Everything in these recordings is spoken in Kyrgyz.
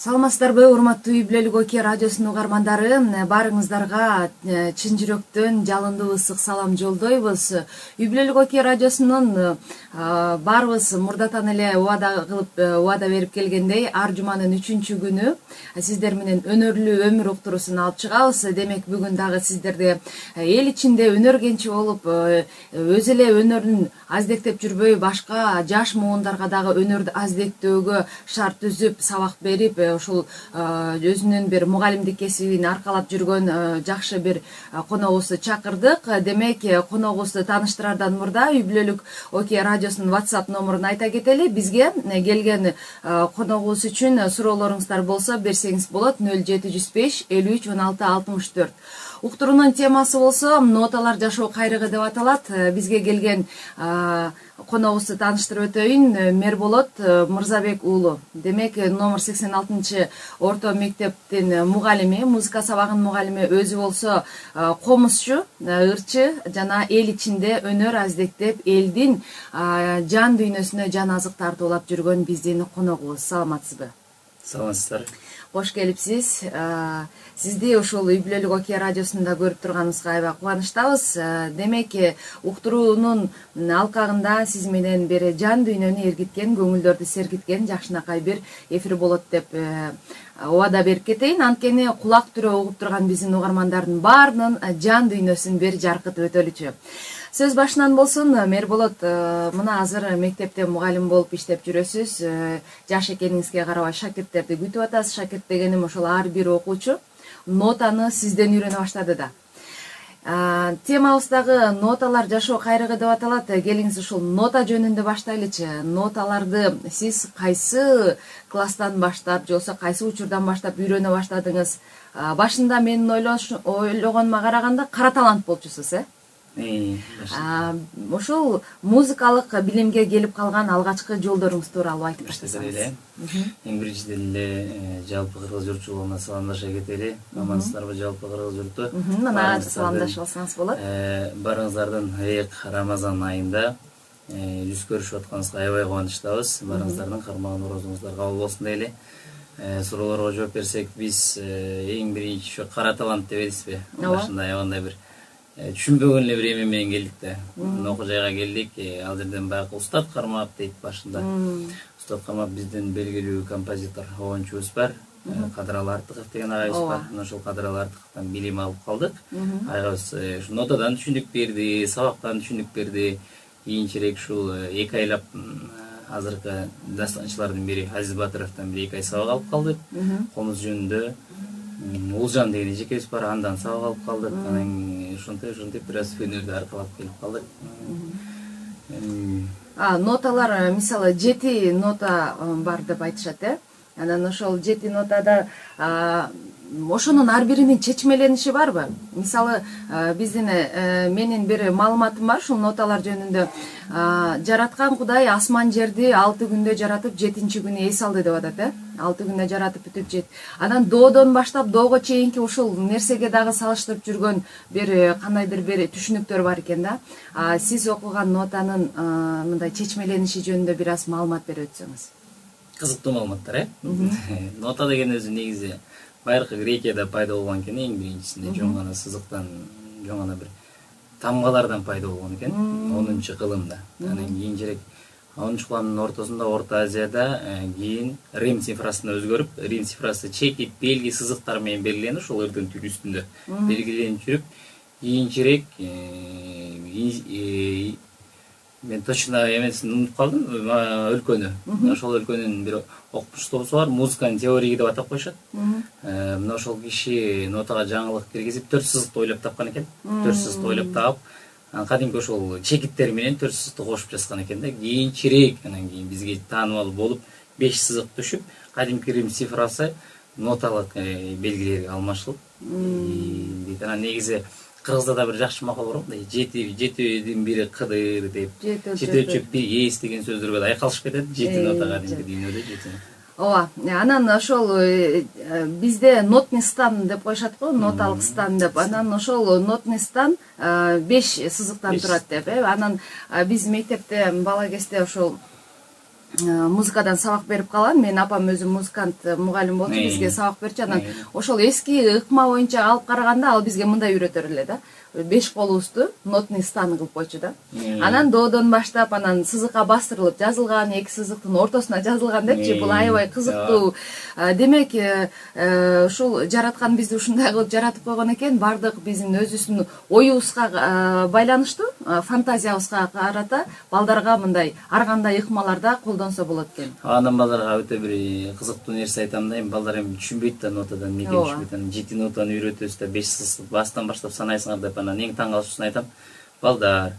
Саламатсыздарбы, урматтуу Үй Бүлөлүк ОК радиосунун угармандары, баарыңыздарга чын жүрөктөн жалындуу ысык салам жолдойбуз. Үй Бүлөлүк ОК радиосунун баарыбыз мурдатан эле убада берип келгендей, ар жуманын 3-күнү сиздер менен өнөрлүү өмүр уктуруусун алып чыгабыз. Демек, бүгүн дагы сиздерде эл ичинде өнөр кенчи болуп, өз эле өнөрүн аздектеп жүрбөй, башка жаш муундарга дагы өнөрдү аздектөөгө шарт түзүп, сабак берип, ушул өзүнүн бир мугалимдик кесибин аркалап жүргөн жакшы бир коногубузду чакырдык. Демек, коногубузду тааныштырардан мурда Үй Бүлөлүк ОК радиосунун WhatsApp номерун айта кетели. Бизге келген коногубуз үчүн суроолоруңуздар болсо берсеңиз болот. 0705 53 16 64. Уктуруунун темасы болсо ноталар жашоо кайрыгы деп аталат. Бизге келген коногубузду тааныштырып өтөйүн. Мерболот Мырзабек уулу. Демек, номер 86 орто мектептин мугалими, музыка сабагынын мугалими, өзү болсо комузчу, ырчы жана эл ичинде өнөр аздектеп, элдин жан дүйнөсүнө жан азык тартуулап жүргөн биздин коногубуз. Саламатсызбы? Саламатсыздар. Кош келипсиз. Сизди ушул Үй Бүлөлүк ОК радиосунда көрүп турганыбызга аябай кубанычтабыз. Демек, уктуруунун алкагында сиз менен бир жан дүйнөнү эргиткен, көңүлдөрдү сергиткен жакшынакай бир эфир болот деп убада берип кетейин. Анткени кулак түрө угуп турган биздин угармандардын баарынын жан дүйнөсүн бир жаркытып өтөлүчү. Сөз башынан болсун. Мерболот, мына азыр мектепте мугалим болуп иштеп жүрөсүз. Жаш экениңизге карабай шакирттерди күтүп атасыз. Шакирт дегеним ошол ар бир окуучу нотаны сизден үйрөнө баштады да. Темабыздагы ноталар жашоо кайрыгы деп аталат. Келиңиз ушул нота жөнүндө баштайлычы. Ноталарды сиз кайсы класстан баштап, же болбосо кайсы учурдан баштап үйрөнө баштадыңыз? Башында менин ойлогонума караганда кара талант болчусуз, Ошол музыкалык билимге келип калган алгачкы жолдоруңуз тууралуу айтып баштасаңыз. Эң биринчиден эле жалпы кыргыз журтчулугуна саламдаша кетели. Амансыздарбы жалпы кыргыз журту? Мына саламдашып алсаңыз болот. Баарыңыздардын Рамазан айында жүз көрүшүп атканыбызга аябай кубанычтабыз. Баарыңыздардын кармаган орозуңуздар кабыл болсун дейли. Суроолорго жооп берсек, биз эң биринчи кара талант деп элесизби? Башында аябай бир түшүнбөгөн эле бир эме менен келдик да. Окуу жайга келдик. Ал жерден баягы Устат Кармап дейт башында. Устат Кармап биздин белгилүү композитор, оончубуз бар. Кадыралы Артыков деген агайыбыз бар. Ошол Кадыралы Артыковдон билим алып калдык. Агайыбыз нотадан түшүнүк берди, сабактан түшүнүк берди. Кийинчерээк ушул 2 айлап азыркы дастанчылардын бири Азиз Батыровдон 1-2 ай сабак алып калдык. Комуз жөнүндө Улжан деген эжекебиз бар, андан сабак алып калдык. Анан ошентип бир аз өнөрдү аркалап келип калдык. Ноталар, мисалы 7 нота бар деп айтышат, Анан ошол 7 нотада ошонун ар биринин чечмелениши барбы? Мисалы, биздин менин бир маалыматым бар ушул ноталар жөнүндө. Жараткан Кудай асман жерди 6 күндө жаратып, 7-күнү эс алды деп атат, 6 күндө жаратып бүтүп жет. Анан доодон баштап доого чейинки ушул нерсеге дагы салыштырып жүргөн бир кандайдыр бир түшүнүктөр бар экен да. Сиз окуган нотанын мындай чечмелениши жөнүндө бир аз маалымат берип өтсөңүз. Кызыктуу маалыматтар, Нота деген өзү негизи байыркы Грекияда пайда болгон экен, эң биринчисинде жон гана сызыктан, жон гана бир тамгалардан пайда болгон экен, 10-кылымда. Анан кийинчерээк 10-кылымдын ортосунда Орто Азияда кийин Рим цифрасына өзгөрүп, Рим цифрасы чекит, белги, сызыктар менен белгиленди, ошол өрдөн түр үстүндө белгиленип жүрүп, кийинчерээк мен точно эмесин унутуп калдым, өлкөнү. Ошол өлкөнүн бир окумуштуусу бар, музыканын теории деп атап коюшат. Мына ошол киши нотага жаңылык киргизип 4 сызыкты ойлоп тапкан экен. 4 сызыкты ойлоп таап, кадимки ошол чекиттер менен 4 сызыкты кошуп жазган экен да. Кийинчерээк анан кийин бизге таанымал болуп 5 сызык түшүп, кадимки Рим цифрасы ноталык белгилерге алмашылып. Анан негизи кыргызда да бир жакшы макал бар го, жетидин бири кыдыр деп, жетөөчөп бир эс деген сөздөргө да айкалышып кетет, 7 нота кадимки дүйнөдө 7. Ооба, анан ошол бизде нотный стан деп коюшат го, ноталык стан деп. Анан ошол нотный стан 5 сызыктан турат деп. Анан биз мектепте бала кезде ошол музыкадан сабак берип калган. Менин апам өзү музыкант, мугалим болчу, бизге сабак берчү. Анан ошол эски ыкма боюнча алып караганда ал бизге мындай үйрөтөр эле да. 5 колубузду нотный стан кылып койчу да. Анан додон баштап, анан сызыкка бастырылып жазылган, 2 сызыктын ортосуна жазылган депчи. Бул аябай кызыктуу. Демек, ушул жараткан бизди ушундай кылып жаратып койгон экен. Бардык биздин өзүбүздүн оюбузга байланыштуу, фантазиябызга карата балдарга мындай ар кандай ыкмаларда колдонсо болот экен. Анан балдарга өтө бир кызыктуу нерсе айтам да, балдар эми түшүнбөйт да нотадан, эмнеге түшүнбөйт. Анан 7 нотаны үйрөтөбүз да 5 сыз бастан баштап санайсыңар деп анан эң таң калышуусун айтам. Балдар,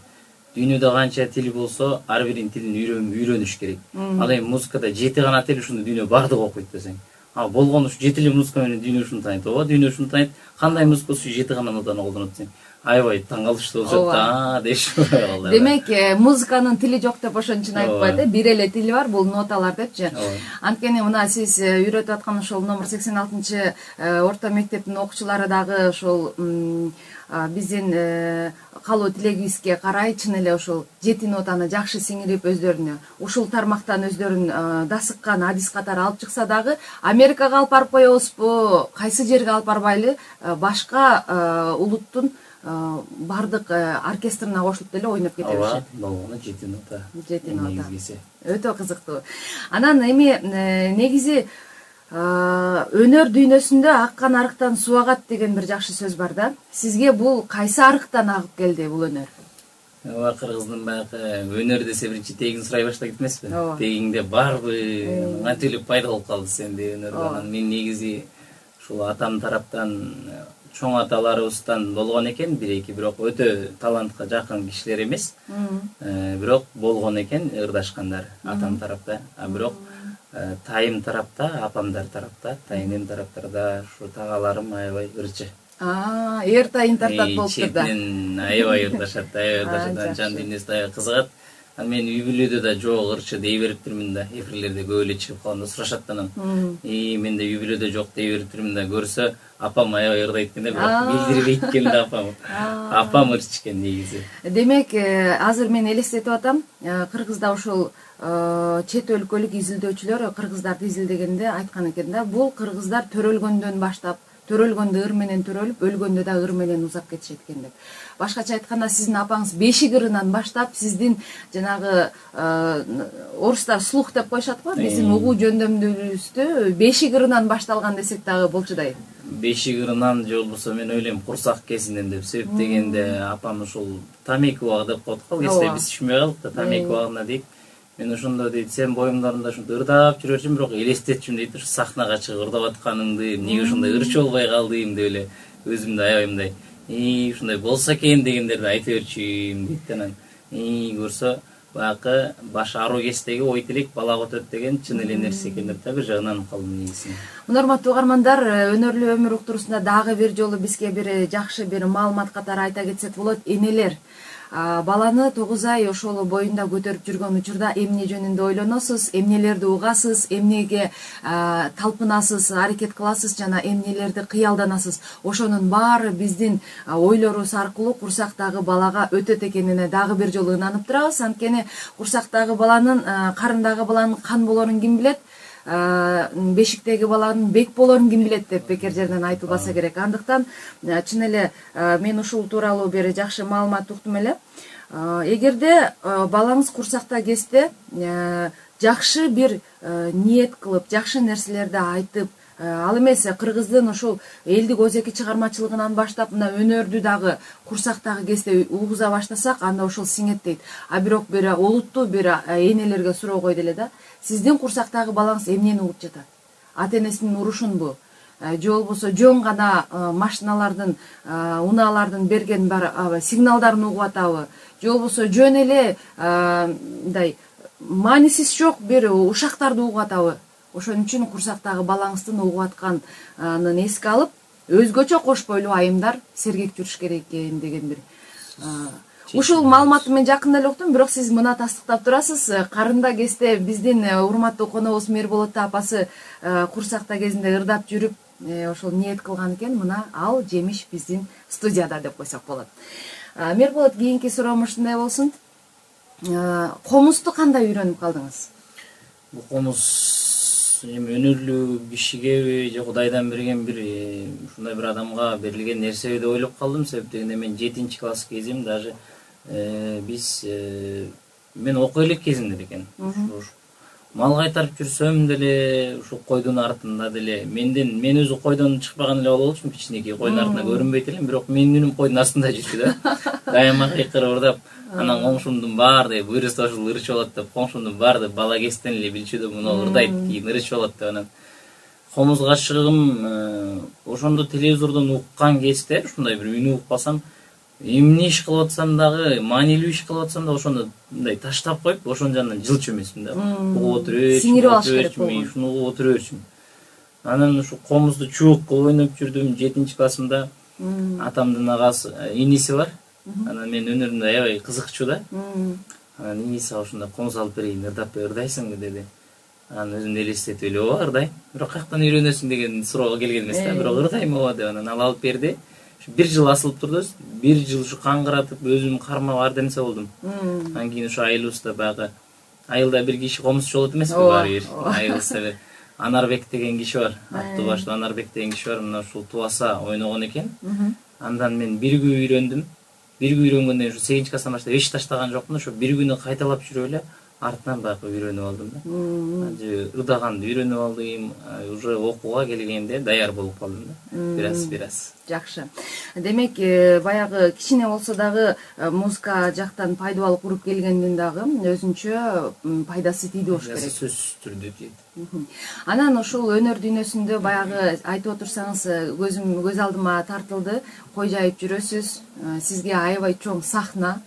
дүйнөдө канча тил болсо, ар биринин тилин үйрөнүш керек. Ал эми музыкада 7 гана тил ушуну дүйнө бардык окуйт десең. Болгону ушу 7 эле музыка менен дүйнө ушуну тааныйт. Ооба, дүйнө ушуну тааныйт. Кандай музыка ушу 7 гана нотаны колдонот десең. Аябай таң калыштуу болушот да, дешип балдар. Демек, музыканын тили жок деп ошон үчүн айтпайт, бир эле тили бар, бул ноталар депчи. Анткени мына сиз үйрөтүп аткан ошол номер 86 орто мектептин окуучулары дагы ошол биздин калуу тилегибизге карай чын эле ошол 7 нотаны жакшы сиңирип өздөрүнө ушул тармактан өздөрүн дасыккан адис катары алып чыкса дагы Америкага алып барып коебузбу, кайсы жерге алып барбайлы, башка улуттун бардык оркестрына кошулуп деле ойноп кете беришет. Болгону 7 нота. 7 нота. Өтө кызыктуу. Анан эми негизи өнөр дүйнөсүндө аккан арыктан суу агат деген бир жакшы сөз бар да. Сизге бул кайсы арыктан агып келди бул өнөр? Кыргыздын баягы өнөр десе биринчи тегин сурай баштайт эмеспи? Тегиңде барбы? Кантип эле пайда болуп калды сенде өнөр? Анан мен негизи ушул атам тараптан чоң аталарыбыздан болгон экен, бир-эки, бирок өтө талантка жакын кишилер эмес. Бирок болгон экен ырдашкандар атам тарапта. Бирок тайым тарапта, апамдар тарапта, тайынем тараптарда ушу тагаларым аябай ырчы. Эр тайын тартат болуптур да. Четинен аябай ырдашат, жан дүйнөсү аябай кызыгат. Мен үй бүлөдө да жок ырчы дей бериптирмин да, эфирлерде көп эле чыгып калганда сурашат анан. Менде үй бүлөдө жок дей бериптирмин да, көрсө апам аябай ырдайт экен да, бирок билдирбейт экен да апам. Апам ырчы экен негизи. Демек, азыр мен элестетип атам, Кыргызда ошол чет өлкөлүк изилдөөчүлөр кыргыздарды изилдегенде айткан экен да, бул кыргыздар төрөлгөндөн баштап, төрөлгөндө ыр менен төрөлүп, өлгөндө да ыр менен узап кетишет экен деп. Башкача айтканда, сиздин апаңыз бешик ырынан баштап, сиздин жанагы орустар слух деп коюшат го, биздин угуу жөндөмдүүбүздө бешик ырынан башталган десек дагы болчудай. Бешик ырынан же болбосо мен ойлойм курсак кезинен деп, себеп дегенде апам ушул тамеки убагы деп коет го, эсте биз түшүнбөй калдык да, тамеки убагына дейт. Мен ошондо дейт, сен боюңдарында ушинтип ырдап жүрөрчүм, бирок элестетчүм дейт, ушу сахнага чыгып ырдап атканыңды, эмнеге ошондой ырчы болбой калдым деп эле өзүмдү аябай мындай, ушундай болсо экен дегендерди айта берчүм дейт. Анан көрсө баягы баш аруу кездеги ой тилек балага өтөт деген чын эле нерсе экен деп да бир жагынан калдым негизи. Урматтуу угармандар, өнөрлүү өмүр уктуруусунда дагы бир жолу бизге бир жакшы бир маалымат катары айта кетсек болот. Энелер баланы 9 ай ошол боюнда көтөрүп жүргөн учурда эмне жөнүндө ойлоносуз, эмнелерди угасыз, эмнеге талпынасыз, аракет кыласыз жана эмнелерди кыялданасыз. Ошонун баары биздин ойлорубуз аркылуу курсактагы балага өтөт экенине дагы бир жолу ынанып турабыз. Анткени курсактагы баланын, карындагы баланын кан болорун ким билет? Бешиктеги баланын бек болорун ким билет деп бекер жерден айтылбаса керек. Андыктан чын эле мен ушул тууралуу бир жакшы маалымат уктум эле. Эгерде балаңыз курсакта кезде жакшы бир ниет кылып, жакшы нерселерди айтып, ал эмес кыргыздын ошол элдик өзеки чыгармачылыгынан баштап мына өнөрдү дагы курсактагы кезде угуза баштасак, анда ошол сиңет дейт. Бирок бир олуттуу бир энелерге суроо койду эле да. Сиздин курсактагы балаңыз эмнени угуп жатат? Ата энесинин урушунбу? Же болбосо жөн гана машиналардын, унаалардын берген бар сигналдарын угуп атабы? Же болбосо жөн эле мындай маанисиз жок бир ушактарды угуп атабы? Ошон үчүн курсактагы балаңыздын угуп атканын эске алып, өзгөчө кош бойлуу айымдар сергек жүрүш керек экен деген бир ушул маалыматты мен жакында эле уктум, бирок сиз мына тастыктап турасыз. Карында кезде биздин урматтуу коногубуз Мерболот апасы курсакта кезинде ырдап жүрүп, ошол ниет кылган экен. Мына ал жемиш биздин студияда деп койсок болот. Мерболот, кийинки суроом ушундай болсун. Комузду кандай үйрөнүп калдыңыз? Бул комуз эми өнөрлүү кишигеби же Кудайдан берген бир ушундай бир адамга берилген нерсеби деп ойлоп калдым. Себеп дегенде мен 7-класс кезим даже биз мен окуй элек кезимде экен. Мал кайтарып жүрсөм деле ушу койдун артында деле мен өзү койдон чыкпаган эле болчумун, кичинекей койдун артында көрүнбөйт элем, бирок менин үнүм койдун астында жүрчү да. Дайыма кыйкырып ырдап, анан коңшумдун баары буйруса ушул ырчып алат деп, коңшумдун баары бала кезинен эле билчү да, муну ырдайт, кийин ырчып алат деп. Анан комузга чыгым ошондо телевизордон уккан кезде ушундай бир үн угуп калсам, эмне иш кылып атсам дагы, маанилүү иш кылып атсам да ошону мындай таштап коюп, ошонун жанынан жылчу эмесмин да. Угуп отура берчүмүн, ушуну угуп отура берчүмүн. Анан ушу комузду чуук кылып ойноп жүрдүм 7-классымда. Атамдын агасы, иниси бар. Анан мен өнөрүмдө аябай кызыкчу да. Анан иниси ошондой комуз алып берейин, ырдайсыңбы деди. Анан өзүмдү элестетип эле, ооба ырдайм. Бирок каяктан үйрөнөсүң деген суроого келген эмес да. Бирок ырдайм ооба деп анан алып берди. 1 жыл асылып турду, 1 жыл ушу каңгыратып өзүм кармап ар денсе болдум. Анан кийин ушу айылыбызда багы айылда бир киши комузчу болот эмеспи баары бир. Айылыбызда Анарбек деген киши бар. Аттуу баштуу Анарбек деген киши бар. Мына ушул Тубаса ойногон экен. Андан мен 1 күн үйрөндүм. 1 күн үйрөнгөндөн ушу 8-класстан баштап эч таштаган жокмун. Ошо 1 күнү кайталап жүрүп эле артынан баягы үйрөнүп алдым да. Ырдаганды үйрөнүп алдым. Уже окууга келгенде даяр болуп калдым да. Бираз. Жакшы. Демек, баягы кичине болсо дагы музыка жактан пайдалуу куруп келгендин дагы өзүнчө пайдасы тийди болуш керек. Сөзсүз түрдө тийди. Анан ушул өнөр дүйнөсүндө баягы айтып отурсаңыз, көз алдыма тартылды. Кой жайып жүрөсүз. Сизге аябай чоң сахна.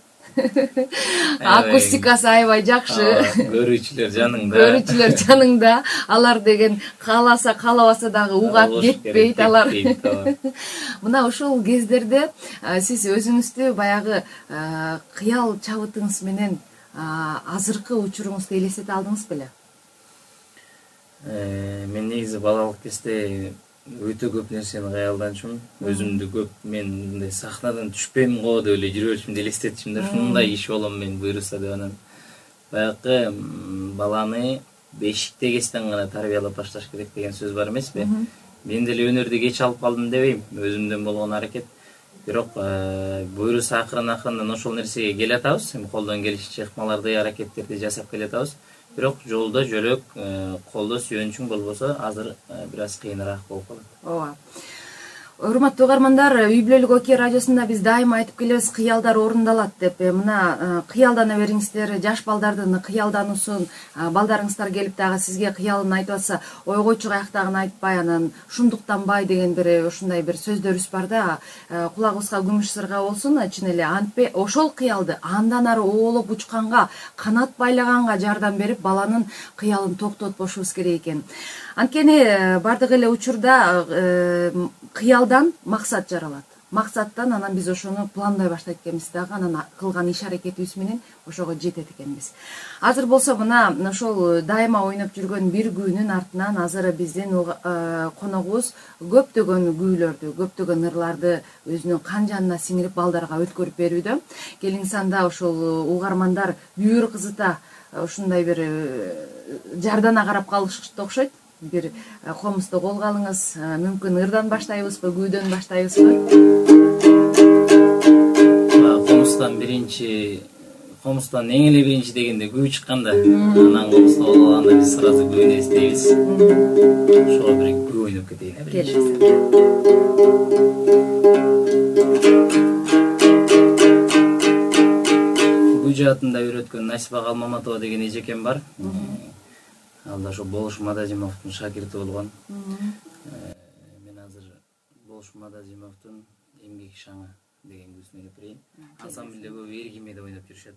Акустикасы аябай жакшы. Көрүүчүлөр жаныңда. Көрүүчүлөр жаныңда. Алар деген кааласа, каалабаса дагы угат, кетпейт алар. Мына ушул кездерде сиз өзүңүздү баягы кыял чабытыңыз менен азыркы учуруңузду элестете алдыңыз беле? Мен негизи балалык кезде өтө көп нерсени каялданчумун. Өзүмдү көп мен мындай сахнадан түшпөйм го деп эле жүрүп жүрчүмүн, элестетчүмүн да. Ушундай иш болом мен буйруса деп. Анан баягы баланы бешикте кезден гана тарбиялап башташ керек деген сөз бар эмеспи? Мен деле өнөрдү кеч алып калдым дебейм, өзүмдөн болгон аракет. Бирок буйруса акырын-акырындан ошол нерсеге келе атабыз. Колдон келишинче ыкмаларды, аракеттерди жасап келе атабыз. Бирок жолдо жөлөк колдо сүйөнчүң болбосо азыр бир аз кыйыныраак болуп калат. Ооба. Урматтуу угармандар, Үй бүлөлүк Окей радиосунда биз дайыма айтып келебиз, кыялдар орундалат деп. Мына кыялдана бериңиздер, жаш балдардын кыялдануусун, балдарыңыздар келип дагы сизге кыялын айтып атса, ой койчу каяктагын айтпай, анан шундуктанбай деген бир ушундай бир сөздөрүбүз бар да. Кулагыбызга күмүш сырга болсун, чын эле антпе ошол кыялды андан ары оолоп учканга, канат байлаганга жардам берип, баланын кыялын токтотпошубуз керек экен. Анткени бардык эле учурда кыялдан максат жаралат. Максаттан анан биз ошону пландай баштайт экенбиз дагы, анан кылган иш аракетибиз менен ошого жетет экенбиз. Азыр болсо мына ошол дайыма ойноп жүргөн бир күүнүн артынан азыр биздин коногубуз көптөгөн күүлөрдү, көптөгөн ырларды өзүнүн кан жанына сиңирип балдарга өткөрүп берүүдө. Келиңиз анда ошол угармандар бүйүр кызыта ушундай бир жардана карап калышты окшойт. Бир комузду колго алыңыз, мүмкүн ырдан баштайбызбы, күүдөн баштайбызбы? Комуздан эң эле биринчи дегенде күү чыкканда, анан комузду колго алганда биз сразу күүнү эстейбиз. Ошого бир күү ойноп кетейин. Күү жаатында үйрөткөн Насиба Калмаматова деген эжекем бар. Ал да ошо Болуш Мадазимовдун шакирти болгон. Мен азыр Болуш Мадазимовдун Эмгек шаңы деген күүсүн ойлоп берейин. Ансамблде көбү эркиме деп ойноп жүрүшөт.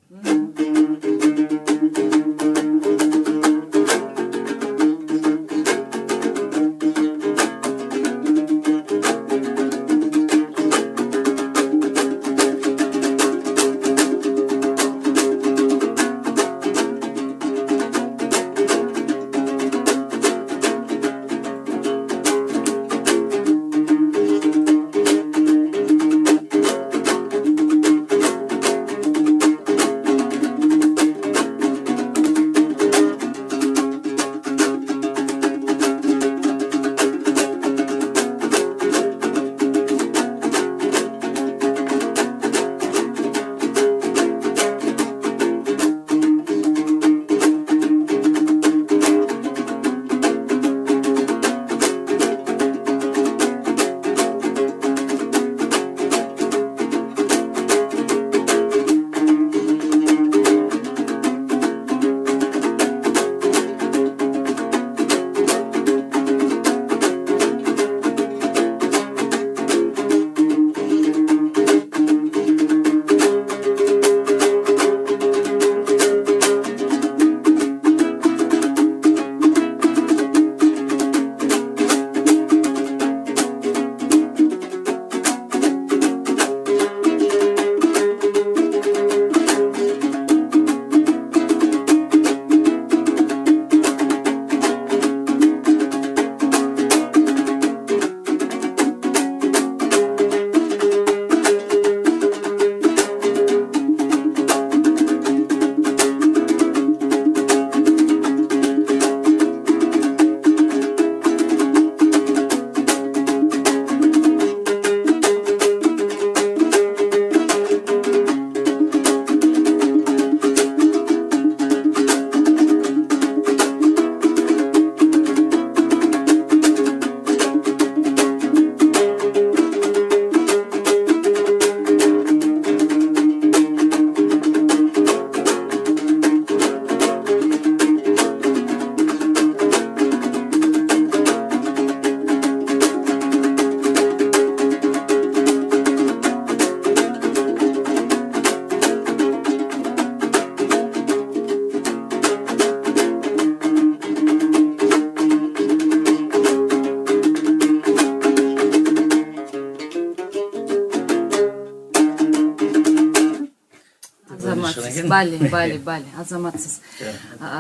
жакшы экен. Бали, азаматсыз.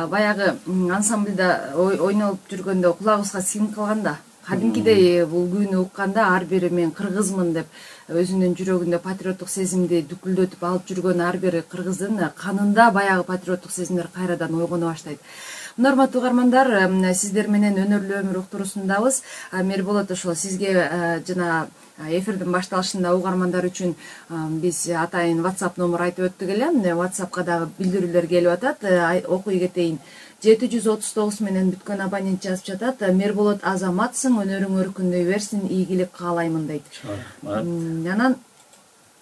Баягы ансамбльда ойноп жүргөндө кулагыбызга сиңип калган да. Кадимкидей бул күйүнү укканда ар бири мен кыргызмын деп өзүнүн жүрөгүндө патриоттук сезимди дүкүлдөтүп алып жүргөн ар бир кыргыздын канында баягы патриоттук сезимдер кайрадан ойгоно баштайт. Урматтуу угармандар, сиздер менен өнөрлүү өмүр уктуруусундабыз. Мирболот ошол сизге жана эфирдин башталышында угармандар үчүн биз атайын WhatsApp номер айтып өттүк эле. WhatsAppка дагы билдирүүлөр келип атат. Окуй кетейин. 739 менен бүткөн абонент жазып жатат. Мирболот азаматсың, өнөрүң өркүндөй берсин, ийгилик каалаймын дейт. Анан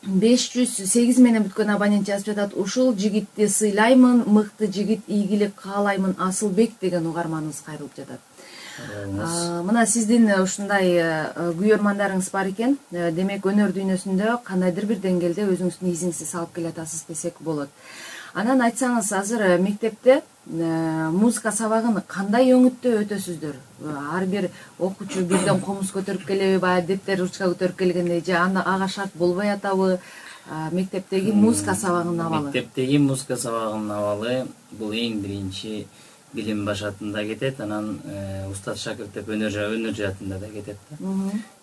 508 менен бүткөн абонент жазып жатат. Ушул жигитти сыйлаймын, мыкты жигит, ийгилик каалаймын, Асылбек деген угарманыбыз кайрылып жатат. Мына сиздин ушундай күйөрмандарыңыз бар экен. Демек өнөр дүйнөсүндө кандайдыр бир деңгээлде өзүңүздүн изиңизди салып келатасыз десек болот. Анан айтсаңыз, азыр мектепте музыка сабагын кандай өңүттө өтөсүздөр? Ар бир окуучу бирден комуз көтөрүп келеби, баягы дептер, ручка көтөрүп келгендей, же ага шарт болбой атабы? Мектептеги музыка сабагынын абалы. Мектептеги музыка сабагынын абалы бул эң биринчи билим башатында кетет, анан устат шакырт деп өнөр жаатында да кетет.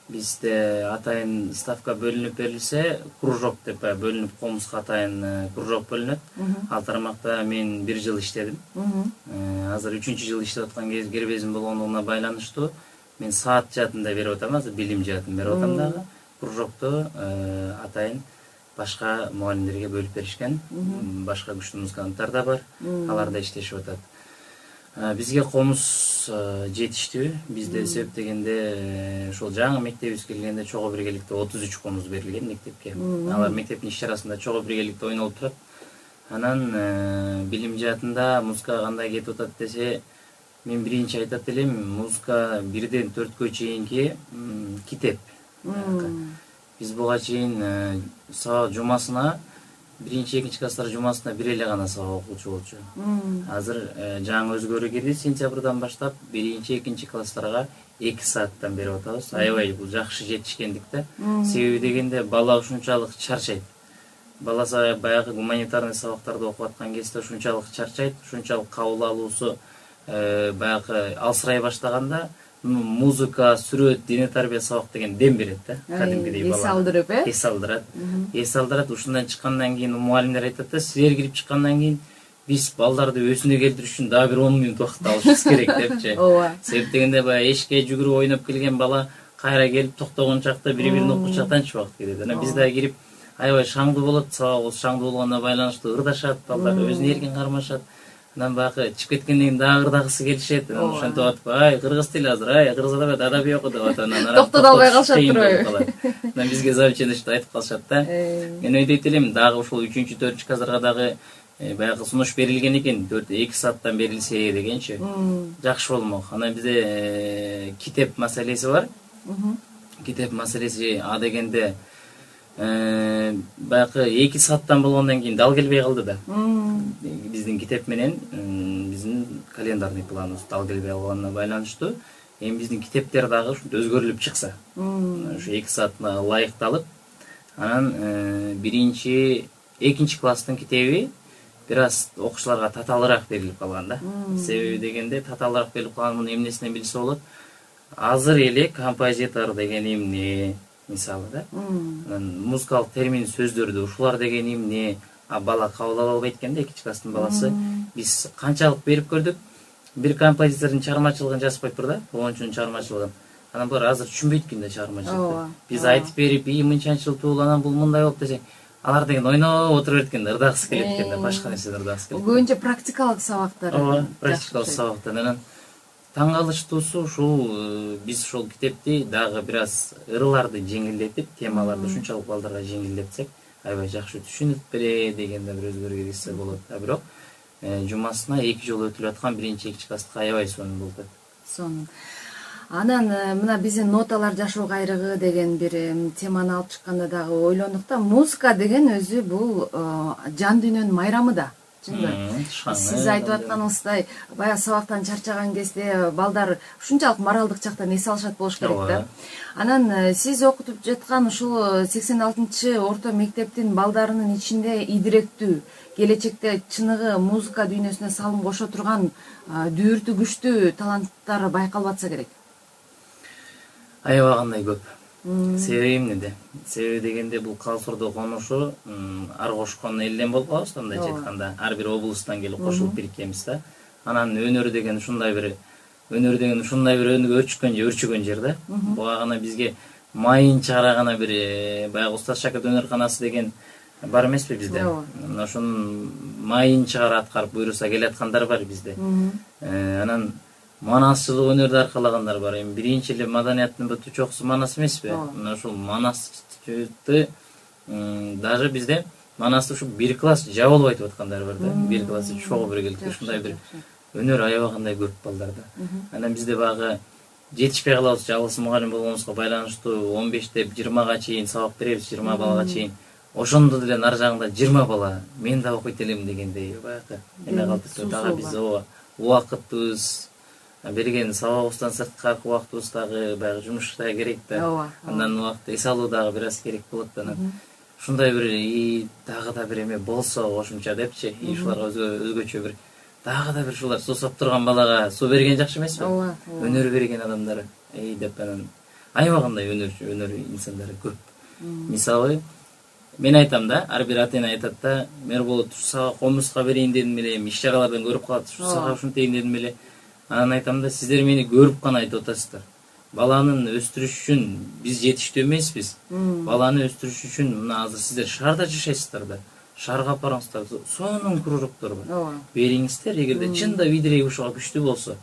Бизде атайын ставка бөлүнүп берилсе, кружок деп бөлүнүп, комузга атайын кружок бөлүнөт. Ал тармакта мен 1 жыл иштедим. Азыр 3-жыл иштеп аткан кербезим болгондугуна байланыштуу мен саат жаатында берип атам, азыр билим жаатын берип атам дагы. Кружокту атайын башка мугалимдерге бөлүп беришкен. Башка күчтүү музыканттар да бар. Алар да иштешип атат. Бизге комуз жетиштүү. Бизде эсептегенде ошол жаңы мектебибиз келгенде чогуу биргеликте 33 комуз берилген мектепке. Алар мектептин иш-чарасында чогуу биргеликте ойнолуп турат. Анан билим жаатында музыка кандай кетип атат десе, мен биринчи айтат элем, музыка 1ден 4кө чейинки китеп. Биз буга чейин сабак жумасына 1-2 класстар жумасына бир эле гана сабак окуучу болчу. Азыр жаңы өзгөрүү кирди, сентябрдан баштап 1-2 класстарга 2 сааттан берип атабыз. Аябай бул жакшы жетишкендик да. Себеби дегенде бала ушунчалык чарчайт. Бала баягы гуманитарный сабактарды окуп аткан кезде ушунчалык чарчайт, ушунчалык кабыл алуусу баягы алсырай баштаганда музыка, сүрөт, дине тарбия сабак деген дем берет да. Кадимкидей бала. Эс алдырат. Ушундан чыккандан кийин мугалимдер айтат да, силер кирип чыккандан кийин биз балдарды өзүнө келтириш үчүн дагы бир 10 мүнөт убакыт алышыбыз керек депчи. Себеп дегенде баягы эшикке жүгүрүп ойноп келген бала кайра келип токтогон чакта бири-бирин окуп чактанчы убакыт кетет. Анан биз дагы кирип аябай шаңдуу болот, сабак шаңдуу болгонуна байланыштуу ырдашат, балдар өзүн эркин кармашат. Анан баягы чыгып кеткенден кийин дагы ырдагысы келишет. Ошентип атып, ай кыргыз тили азыр, ай кыргыз адабий оку деп атат. Анан токтото албай калышат турбайбы? Анан бизге завучеништер айтып калышат да. Мен ойдойт элем, дагы ушул 3-4 класстарга дагы баягы сунуш берилген экен, 2 сааттан берилсе дегенчи. Жакшы болмок. Анан бизде китеп маселеси бар. Китеп маселеси а дегенде баягы 2 сааттан болгондон кийин дал келбей калды да. Биздин китеп менен биздин календарный планыбыз дал келбей калганына байланыштуу. Эми биздин китептер дагы ушинтип өзгөрүлүп чыкса, ушу 2 саатына ылайыкталып, анан 1-2 класстын китеби бир аз окуучуларга татаалыраак берилип калган да. Себеби дегенде татаалыраак берилип калганын эмнесинен билсе болот. Азыр эле композитор деген эмне, мисалы да. Музыкалык термин сөздөрдү ушулар деген эмне, бала кабыл ала албайт экен да, 2 класстын баласы. Биз канчалык берип көрдүк. Бир композитордун чыгармачылыгын жазып коюптур да, оңчунун чыгармачылыгын. Анан булар азыр түшүнбөйт экен да чыгармачылыкты. Биз айтып берип, мынчанчыл туулу, анан бул мындай болуп десең, алар деген ойноп отура берет экен да, ырдагысы келет экен да, башка нерседен ырдагысы келет. Көбүнчө практикалык сабактар. Практикалык сабактар. Анан таң калыштуусу ушул биз ошол китепти дагы бир аз ырыларды жеңилдетип, темаларды ушунчалык балдарга жеңилдетсек, аябай жакшы түшүнүп бере дегенде бир өзгөрүү киргизсе болот. Бирок жумасына 2 жолу өтүлүп аткан 1-2 класстык аябай сонун болуп атат. Сонун. Анан мына биздин ноталар жашоо кайрыгы деген бир теманы алып чыкканда дагы ойлондук да, музыка деген өзү бул жан дүйнөнүн майрамы да. чынбы? Сиз айтып атканыңыздай, баягы сабактан чарчаган кезде балдар ушунчалык моралдык жактан эс алышат болуш керек да. Анан сиз окутуп жаткан ушул 86 орто мектептин балдарынын ичинде идиректүү, келечекте чыныгы музыка дүйнөсүнө салым кошо турган дүүртү күчтүү таланттар байкалып атса керек. Аябагандай көп. Себеби эмнеде? Себеби дегенде бул Калсурдо конушу ар кошкон элден болуп калабыз, мындайча айтканда. Ар бир облустан келип кошулуп бириккенбиз да. Анан өнөр деген ушундай бир өнүгө өрчүгөн жер да. Буга гана бизге майынча гана бир баягы Устаз Шакирт өнөрканасы деген бар эмеспи бизде? Мына ошонун майынча аткарып буйруса келаткандар бар бизде. Анан манасчылык өнөрдү аркалагандар бар. Эми биринчи эле маданияттын бүт чокусу Манас эмеспи? Мына ушул Манасты даже бизде Манасты ушу бир класс жабылып айтып аткандар бар да. Бир классы чогуу биргеликте ушундай бир өнөр аябагандай көп балдарда. Анан бизде багы жетишпей калабыз, жалгыз мугалим болгонубузга байланыштуу 15-те 20га чейин сабак беребиз, 20 балага чейин. Ошондо деле нар жагында 20 бала мен да окуйт элем дегендей баягы эме калды. Дагы биз убакытыбыз берген сабагыбыздан сырткаркы убактыбыз дагы баягы жумушта керек да. Андан убакыт эс алуу дагы бир аз керек болот да. Анан ушундай бир дагы да бир эме болсо кошумча депчи, ушуларга өзгөчө бир дагы да бир ушулар сусап турган балага суу берген жакшы эмеспи? Өнөр берген адамдар деп анан аябагандай өнөр инсандары көп. Мисалы мен айтам да, ар бир ата эне айтат да, Мерболот ушу сага комузга берейин дедим эле, иш жагалардан көрүп калат, ушу сага ушинтейин дедим эле. Анан айтам да, сиздер мени көрүп гана айтып атасыздар. Баланын өстүрүш үчүн биз жетиштүү эмеспиз. Баланы өстүрүш үчүн мына азыр сиздер шаарда жашайсыздар да. Шаарга апарыңыздар, сонун кружоктор бар. Бериңиздер, эгерде чында идирек ушуга күчтүү болсо.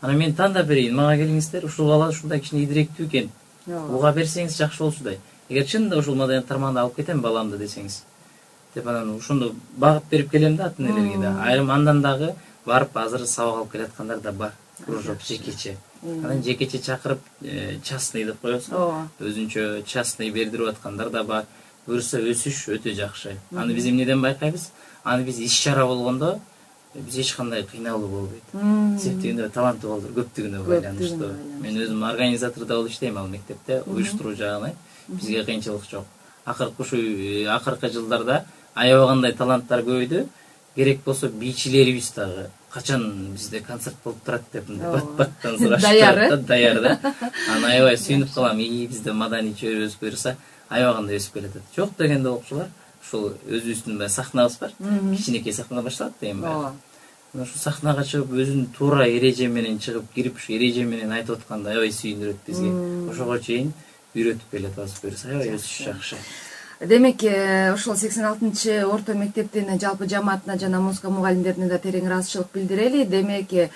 Анан мен тандап берейин, мага келиңиздер, ушул бала ушундай кичине идиректүү экен. Буга берсеңиз жакшы болчудай. Эгер чында ушул маданият тармагында алып кетем баламды десеңиз. Деп анан ошондо багып берип келем да ата энелерге да. Айрым андан дагы барып азыр сабак алып келаткандар да бар. Кружок жекече. Анан жекече чакырып частный деп коебуз. Өзүнчө частный бердирип аткандар да бар. Буюрса өсүш өтө жакшы. Аны биз эмнеден байкайбыз? Аны биз иш чара болгондо биз эч кандай кыйналуу болбойт. Себеби таланттуу балдар көптүгүнө байланыштуу. Мен өзүм организатордо болуп иштейм ал мектепте, уюштуруу жагынан. Бизге кыйынчылык жок. Акыркы жылдарда аябагандай таланттар көбөйдү. Керек болсо бийчилерибиз дагы качан бизде концерт болуп турат деп бат-баттан сурашып даяр да. Аны аябай сүйүнүп калам. Бизде маданий чөйрө өсүп берсе, аябагандай өсүп келатат. Жок дегенде окуучулар, ушул өзүбүздүн сахнабыз бар. Кичинекей сахнада башталат дейм бар. Ушул сахнага чыгып өзүнүн туура эреже менен чыгып кирип, ушу эреже менен айтып атканда аябай сүйүндүрөт бизге. Ошого чейин үйрөтүп келатабыз. Буюрса аябай өсүш жакшы. Демек, ошол 86 орто мектептин жалпы жамаатына жана музыка мугалимдерине да терең ыраазычылык билдирели. Демек,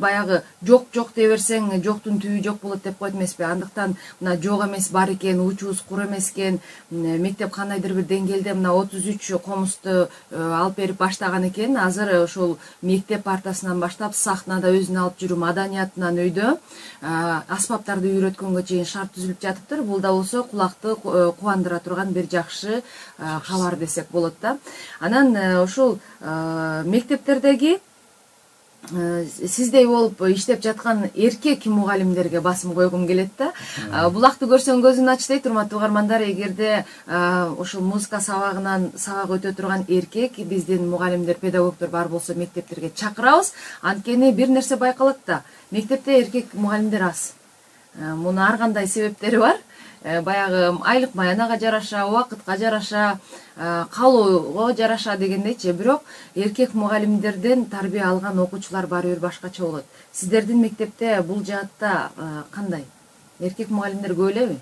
баягы жок дей берсең, жоктун түбү жок болот деп коет эмеспи? Андыктан мына жок эмес бар экен, учубуз кур эмес экен, мектеп кандайдыр бир деңгээлде мына 33 комузду алып берип баштаган экен. Азыр ошол мектеп партасынан баштап сахнада өзүн алып жүрүү маданиятынан өйдө аспаптарды үйрөткөнгө чейин шарт түзүлүп жатыптыр. Бул да болсо кулакты кубандыра турган бир жакшы кабар десек болот да. Анан ушул мектептердеги сиздей болуп иштеп жаткан эркек мугалимдерге басым койгум келет да. Булакты көрсөң көзүн ач дейт, урматтуу угармандар. Эгерде ушул музыка сабагынан сабак өтө турган эркек биздин мугалимдер, педагогдор бар болсо мектептерге чакырабыз. Анткени бир нерсе байкалат да. Мектепте эркек мугалимдер аз. Муну ар кандай себептери бар. Баягы айлык маянага жараша, убакытка жараша, калоого жараша дегендейчи. Бирок эркек мугалимдерден тарбия алган окуучулар баары бир башкача болот. Сиздердин мектепте бул жаатта кандай? Эркек мугалимдер көп элеби?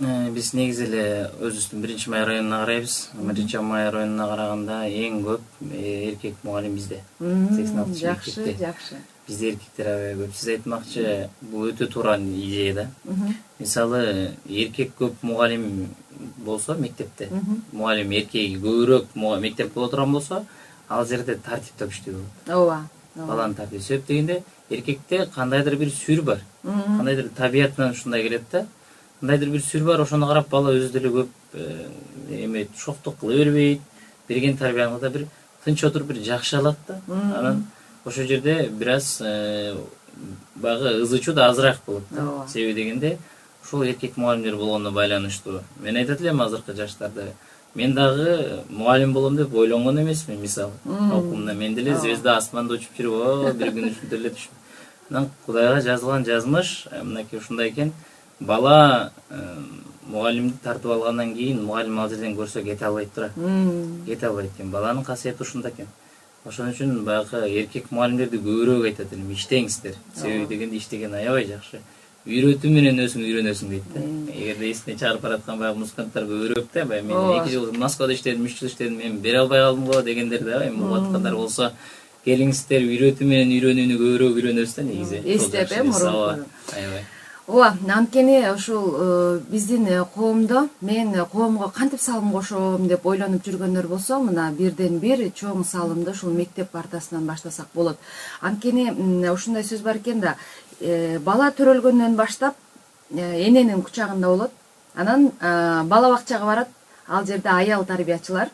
Биз негизи эле өзүбүздүн 1-Май районуна карайбыз. 1-Май районуна караганда эң көп эркек мугалим бизде. 86 мектепте. Жакшы. Бизде эркектер аябай көп. Сиз айтмакчы, бул өтө туура идея да. Мисалы, эркек көп мугалим болсо мектепте, мугалим эркеги көбүрөөк мектеп боло турган болсо, ал жерде тартип да күчтүү болот. Ооба. Баланын тартиби. Себеп дегенде эркекте кандайдыр бир сүр бар. Кандайдыр табиятынан ушундай келет да. Кандайдыр бир сүр бар, ошону карап бала өзү деле көп эме шоктук кыла бербейт. Берген тарбияны да бир тынч отуруп бир жакшы алат да. Анан ошол жерде бир аз баягы ызы чуу да азыраак болот да. Себеби дегенде ушул эркек мугалимдер болгондо байланыштуу. Мен айтат элем азыркы жаштарда мен дагы мугалим болом деп ойлонгон эмесмин, мисалы. Окуумда мен деле звезда асманда учуп жүрүп, бир күн үчүн деле түшүп. Анан Кудайга жазылган жазмыш мынакей ушундай экен. Бала мугалимди тартып алгандан кийин мугалим ал жерден көрсө кете албайт тура. Кете албайт экен. Баланын касиети ушунда экен. Ошон үчүн баягы эркек мугалимдерди көбүрөөк айтат элем, иштеңиздер. Себеби дегенде иштеген аябай жакшы. Үйрөтүү менен үйрөнөсүң дейт да. Эгерде эсине чыгарып бараткан баягы музыканттар көбүрөөк да, баягы мен 2 жыл Москвада иштедим, 3 жыл иштедим, мен бере албай калдым го дегендер да, эми угаткандар болсо келиңиздер үйрөтүү менен үйрөнүүнү көбүрөөк үйрөнөбүз да негизи. Эстеп мурун. Аябай. Ооба, анткени ушул биздин коомдо мен коомго кантип салым кошом деп ойлонуп жүргөндөр болсо, мына бирден бир чоң салымды ушул мектеп партасынан баштасак болот. Анткени ушундай сөз бар экен да, бала төрөлгөндөн баштап эненин кучагында болот. Анан бала бакчага барат, ал жерде аял тарбиячылар.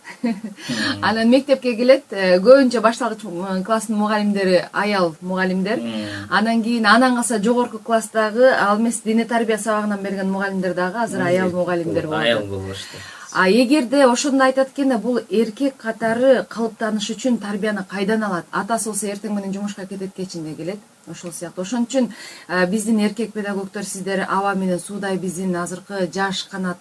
Анан мектепке келет, көбүнчө башталгыч класстын мугалимдери аял мугалимдер. Анан кийин анан калса жогорку класстагы ал эмес дине тарбия сабагынан берген мугалимдер дагы азыр аял мугалимдер болот. Аял болушту. Эгерде ошондо айтат экен да, бул эркек катары калыптаныш үчүн тарбияны кайдан алат? Атасы болсо эртең менен жумушка кетет, кечинде келет. Ошол сыяктуу. Ошон үчүн биздин эркек педагогдор, сиздер аба менен суудай биздин азыркы жаш канат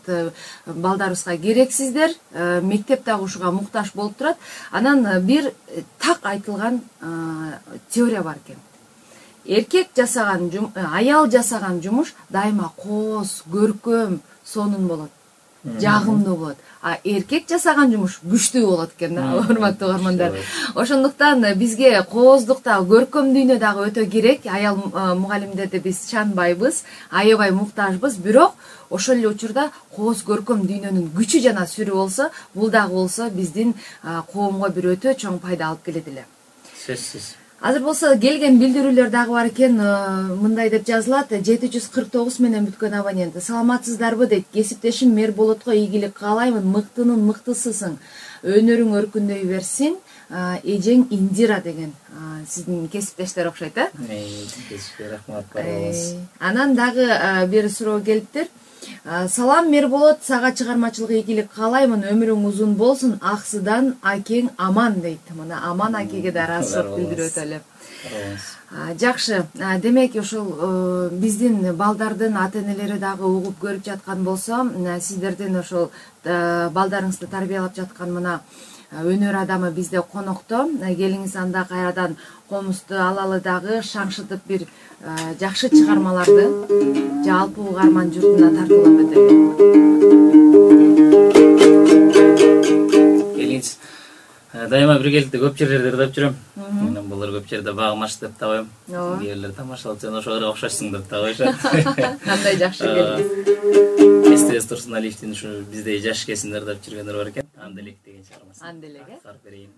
балдарыбызга керексиздер. Мектеп дагы ушуга муктаж болуп турат. Анан бир так айтылган теория бар экен. Эркек жасаган аял жасаган жумуш дайыма кооз, көркөм, сонун болот. Жагымдуу болот. А эркек жасаган жумуш күчтүү болот экен да, урматтуу угармандар. Ошондуктан бизге кооздук дагы, көркөм дүйнө дагы өтө керек. Аял мугалимдерди биз чанбайбыз, аябай муктажбыз, бирок ошол эле учурда кооз, көркөм дүйнөнүн күчү жана сүрү болсо, бул дагы болсо биздин коомго бир өтө чоң пайда алып келет эле. Сөзсүз. Азыр болсо келген билдирүүлөр дагы бар экен, мындай деп жазылат: 749 менен бүткөн абонент. Саламатсыздарбы дейт. Кесиптешим Мерболотко ийгилик каалаймын. Мыктынын мыктысысың. Өнөрүң өркүндөй берсин. Эжең Индира деген сиздин кесиптештер окшойт, а? Кесиптер рахмат барыңыз. Анан дагы бир суроо келиптир. Салам Мерболот, сага чыгармачылык ийгилик каалаймын. Өмүрүң узун болсун. Аксыдан акең аман дейт. Мына аман акеге да ыраазычылык билдирет эле. Жакшы. Демек ошол биздин балдардын ата-энелери дагы угуп көрүп жаткан болсо, сиздердин ошол балдарыңызды тарбиялап жаткан мына өнөр адамы бизде конокто. Келиңиз, анда кайрадан комузду алалы дагы шаңшытып бир жакшы чыгармаларды жалпы угарман журтуна тартуулап өтөлү. Келиңиз. Дайыма биргеликте көп жерлерди ырдап жүрөм. Мен булар көп жерде багымаш деп табайм. Кээрлер тамашалап, сен ошого окшошсуң деп табышат. Кандай жакшы келиңиз. СТС Турсуналиевдин ушу биздей жаш кезинде ырдап жүргөндөр бар экен. Анделек деген чыгармасы. Анделек, э? Тарып берейин.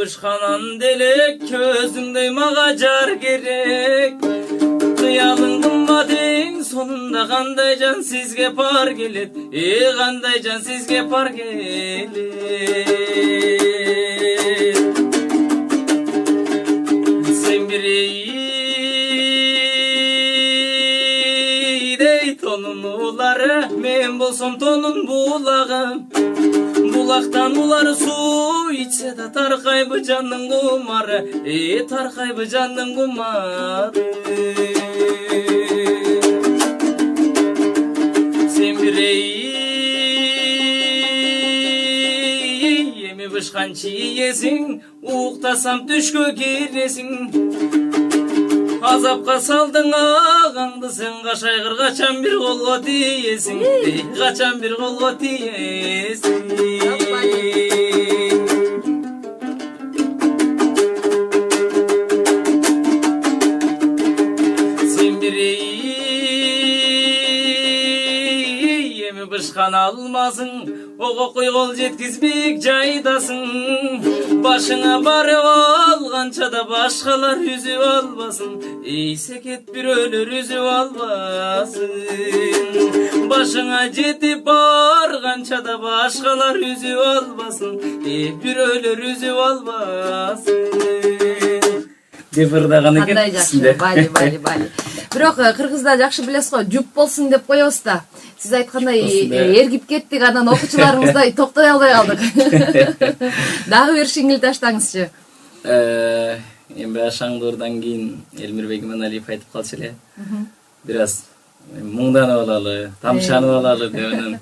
Бышканан делек көзүңдөй мага жар керек. Кыялың кымбат эң сонунда кандай жан сизге пар келет. Кандай жан сизге пар келет. Сен бирейдей тонун улары, мен болсом тонун булагы. Булактан улар суу ичсе да таркайбы жандын кумары, таркайбы жандын кумары. Сен бирей эми бышкан чиесиң, уктасам түшкө киресиң. Азапка салдың агаңды сен, кашайгыр качан бир колго тиесиң, качан бир колго тиесиң. Сен бирей эми бышкан алмасың, ого кол жеткизбек жайдасың. Башыңа барып алганча да башкалар үзүп албасын, эйсекет бирөөлөр үзүп албасын. Башыңа жетип барганча да башкалар үзүп албасын, бирөөлөр үзүп албасын деп ырдаган экен. Кандай жакшы, бали. Бирок кыргызда жакшы билесиз го, жуп болсун деп коебуз да. Сиз айткандай эргип кеттик, анан окуучуларыбыздай токтой албай калдык. Дагы бир шиңил таштаңызчы. Эми Шаңдуурдан кийин Элмирбек Иманалиев айтып калчу эле. Бир аз муңданып алалы, тамшанып алалы деп анан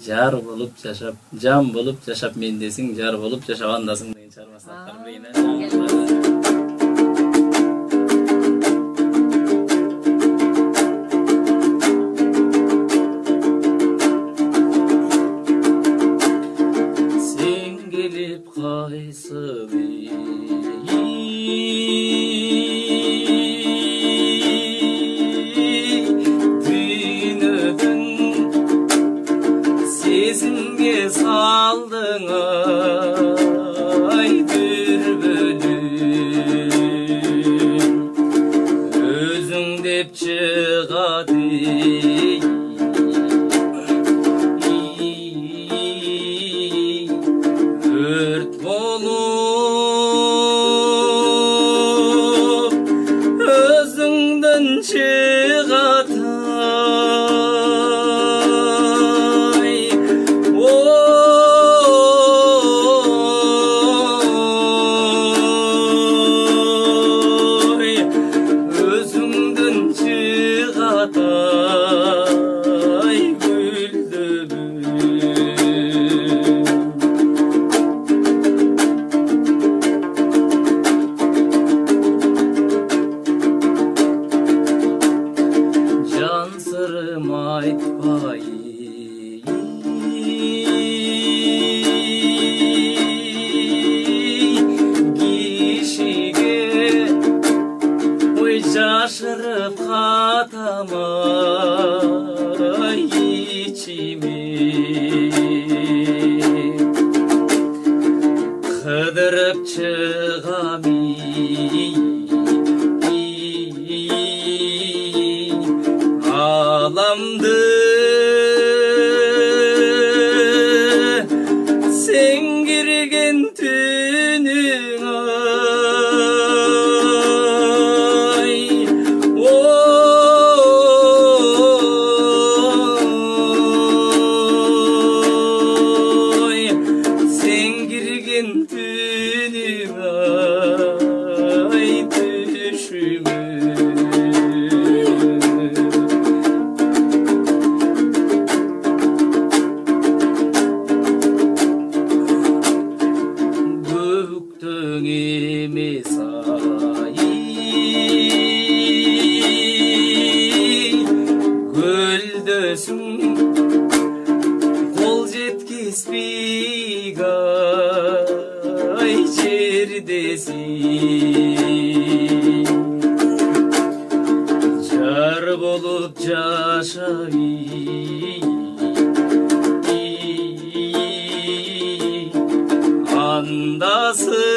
жар болуп жашап, жан болуп жашап мендесиң, жар болуп жашабандасың деген чарбасы Sen gelip kaysı Sezimge saldın ay dürbülüm Özün dep çıgadı Ört bolup özünden çıgadı Şaşırıp katama içimi Kıdırıp çıgami Alamdı Sen girgen tünün Kol jetkizbek ay жердесиң Жар болуп жашайын Андасың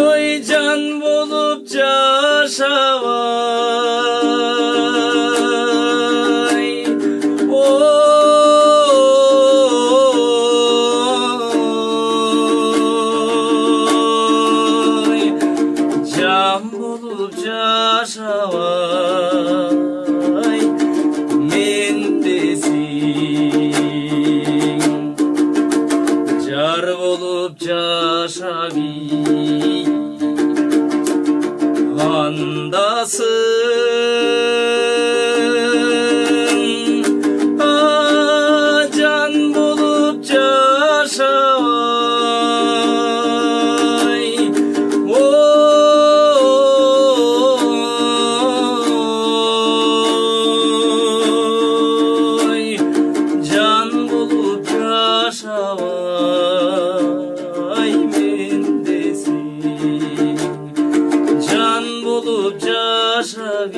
ой жан болуп жашабай Ой жан болуп жашабай мендесиң Жар болуп жашабай Andasın can bulup yaşay Oy can bulup yaşay mendesin Can bulup yaşay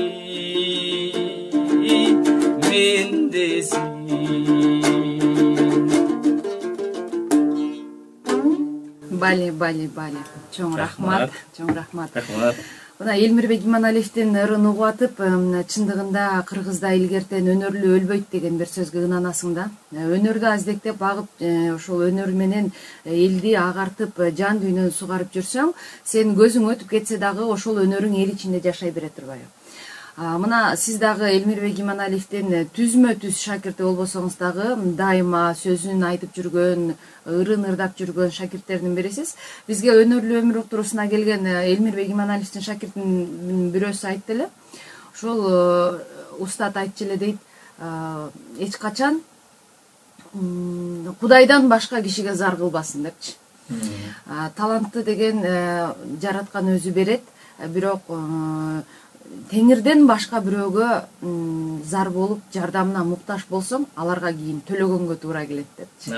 Бали. Чоң рахмат. Рахмат. Мына Элмирбек Иманалиевдин ырын угуп атып, чындыгында кыргызда илгертен өнөрлүү өлбөйт деген бир сөзгө ынанасың да. Өнөрдү аздектеп багып, ошол өнөр менен элди агартып, жан дүйнөнү сугарып жүрсөң, сен көзүң өтүп кетсе дагы ошол өнөрүң эл ичинде жашай бере турбайбы? Мына сиз дагы Элмирбек Иманалиевдин түзмө-түз шакирти болбосоңуз дагы дайыма сөзүн айтып жүргөн, ырын ырдап жүргөн шакирттердин бирисиз. Бизге өнөрлүү өмүр уктуруусуна келген Элмирбек Иманалиевдин шакиртинин бирөөсү айтты эле. Ошол устат айтчу эле дейт, эч качан Кудайдан башка кишиге зар кылбасын депчи. Талантты деген жараткан өзү берет, бирок Теңирден башка бирөөгө зар болуп, жардамына муктаж болсоң, аларга кийин төлөгөнгө туура келет депчи.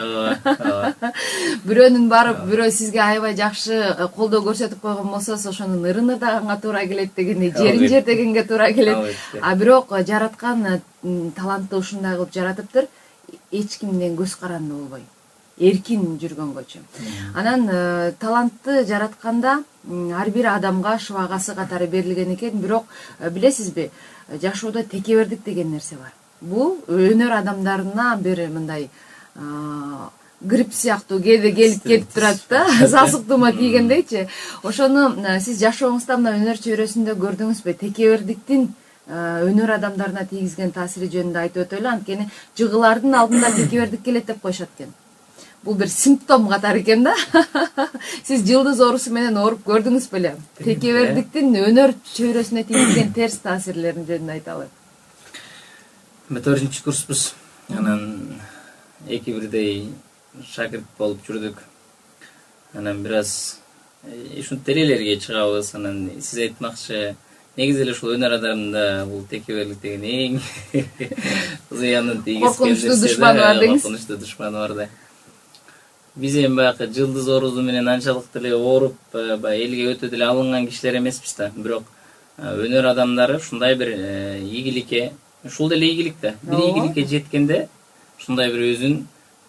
Бирөөнүн барып, бирөө сизге аябай жакшы колдоо көрсөтүп койгон болсо, ошонун ырын ырдаганга туура келет дегендей, жерин жертегенге туура келет. Бирок жараткан талантты ушундай кылып жаратыптыр, эч кимден көз каранды болбой, эркин жүргөнгөчү. Анан талантты жаратканда ар бир адамга шыбагасы катары берилген экен, бирок билесизби, жашоодо текебердик деген нерсе бар. Бул өнөр адамдарына бир мындай грипп сыяктуу кээде келип турат да, сасык тума тийгендейчи. Ошону сиз жашооңузда мына өнөр чөйрөсүндө көрдүңүзбү? Текебердиктин өнөр адамдарына тийгизген таасири жөнүндө айтып өтөлү, анткени жыгылардын алдында текебердик келет деп коюшат экен. Бул бир симптом катары экен да. Сиз жылдыз оорусу менен ооруп көрдүңүз беле? Текебердиктин өнөр чөйрөсүнө тийгизген терс таасирлерин жөнүндө айталы. 4-чү курспуз. Анан эки бирдей шакирт болуп жүрдүк. Анан бир аз ушинтип элелерге чыгабыз. Анан сиз айтмакчы, негизи эле ушул өнөр адамында бул текеберлик деген эң зыянын тийгизген нерсе. Коркунучтуу душманы бар деңиз. Коркунучтуу душманы бар да. Биз эми баягы жылдыз оорузу менен анчалык деле ооруп, баягы элге өтө деле алынган кишилер эмеспиз да. Бирок өнөр адамдары ушундай бир ийгиликке, ушул деле ийгилик да. Бир ийгиликке жеткенде ушундай бир өзүн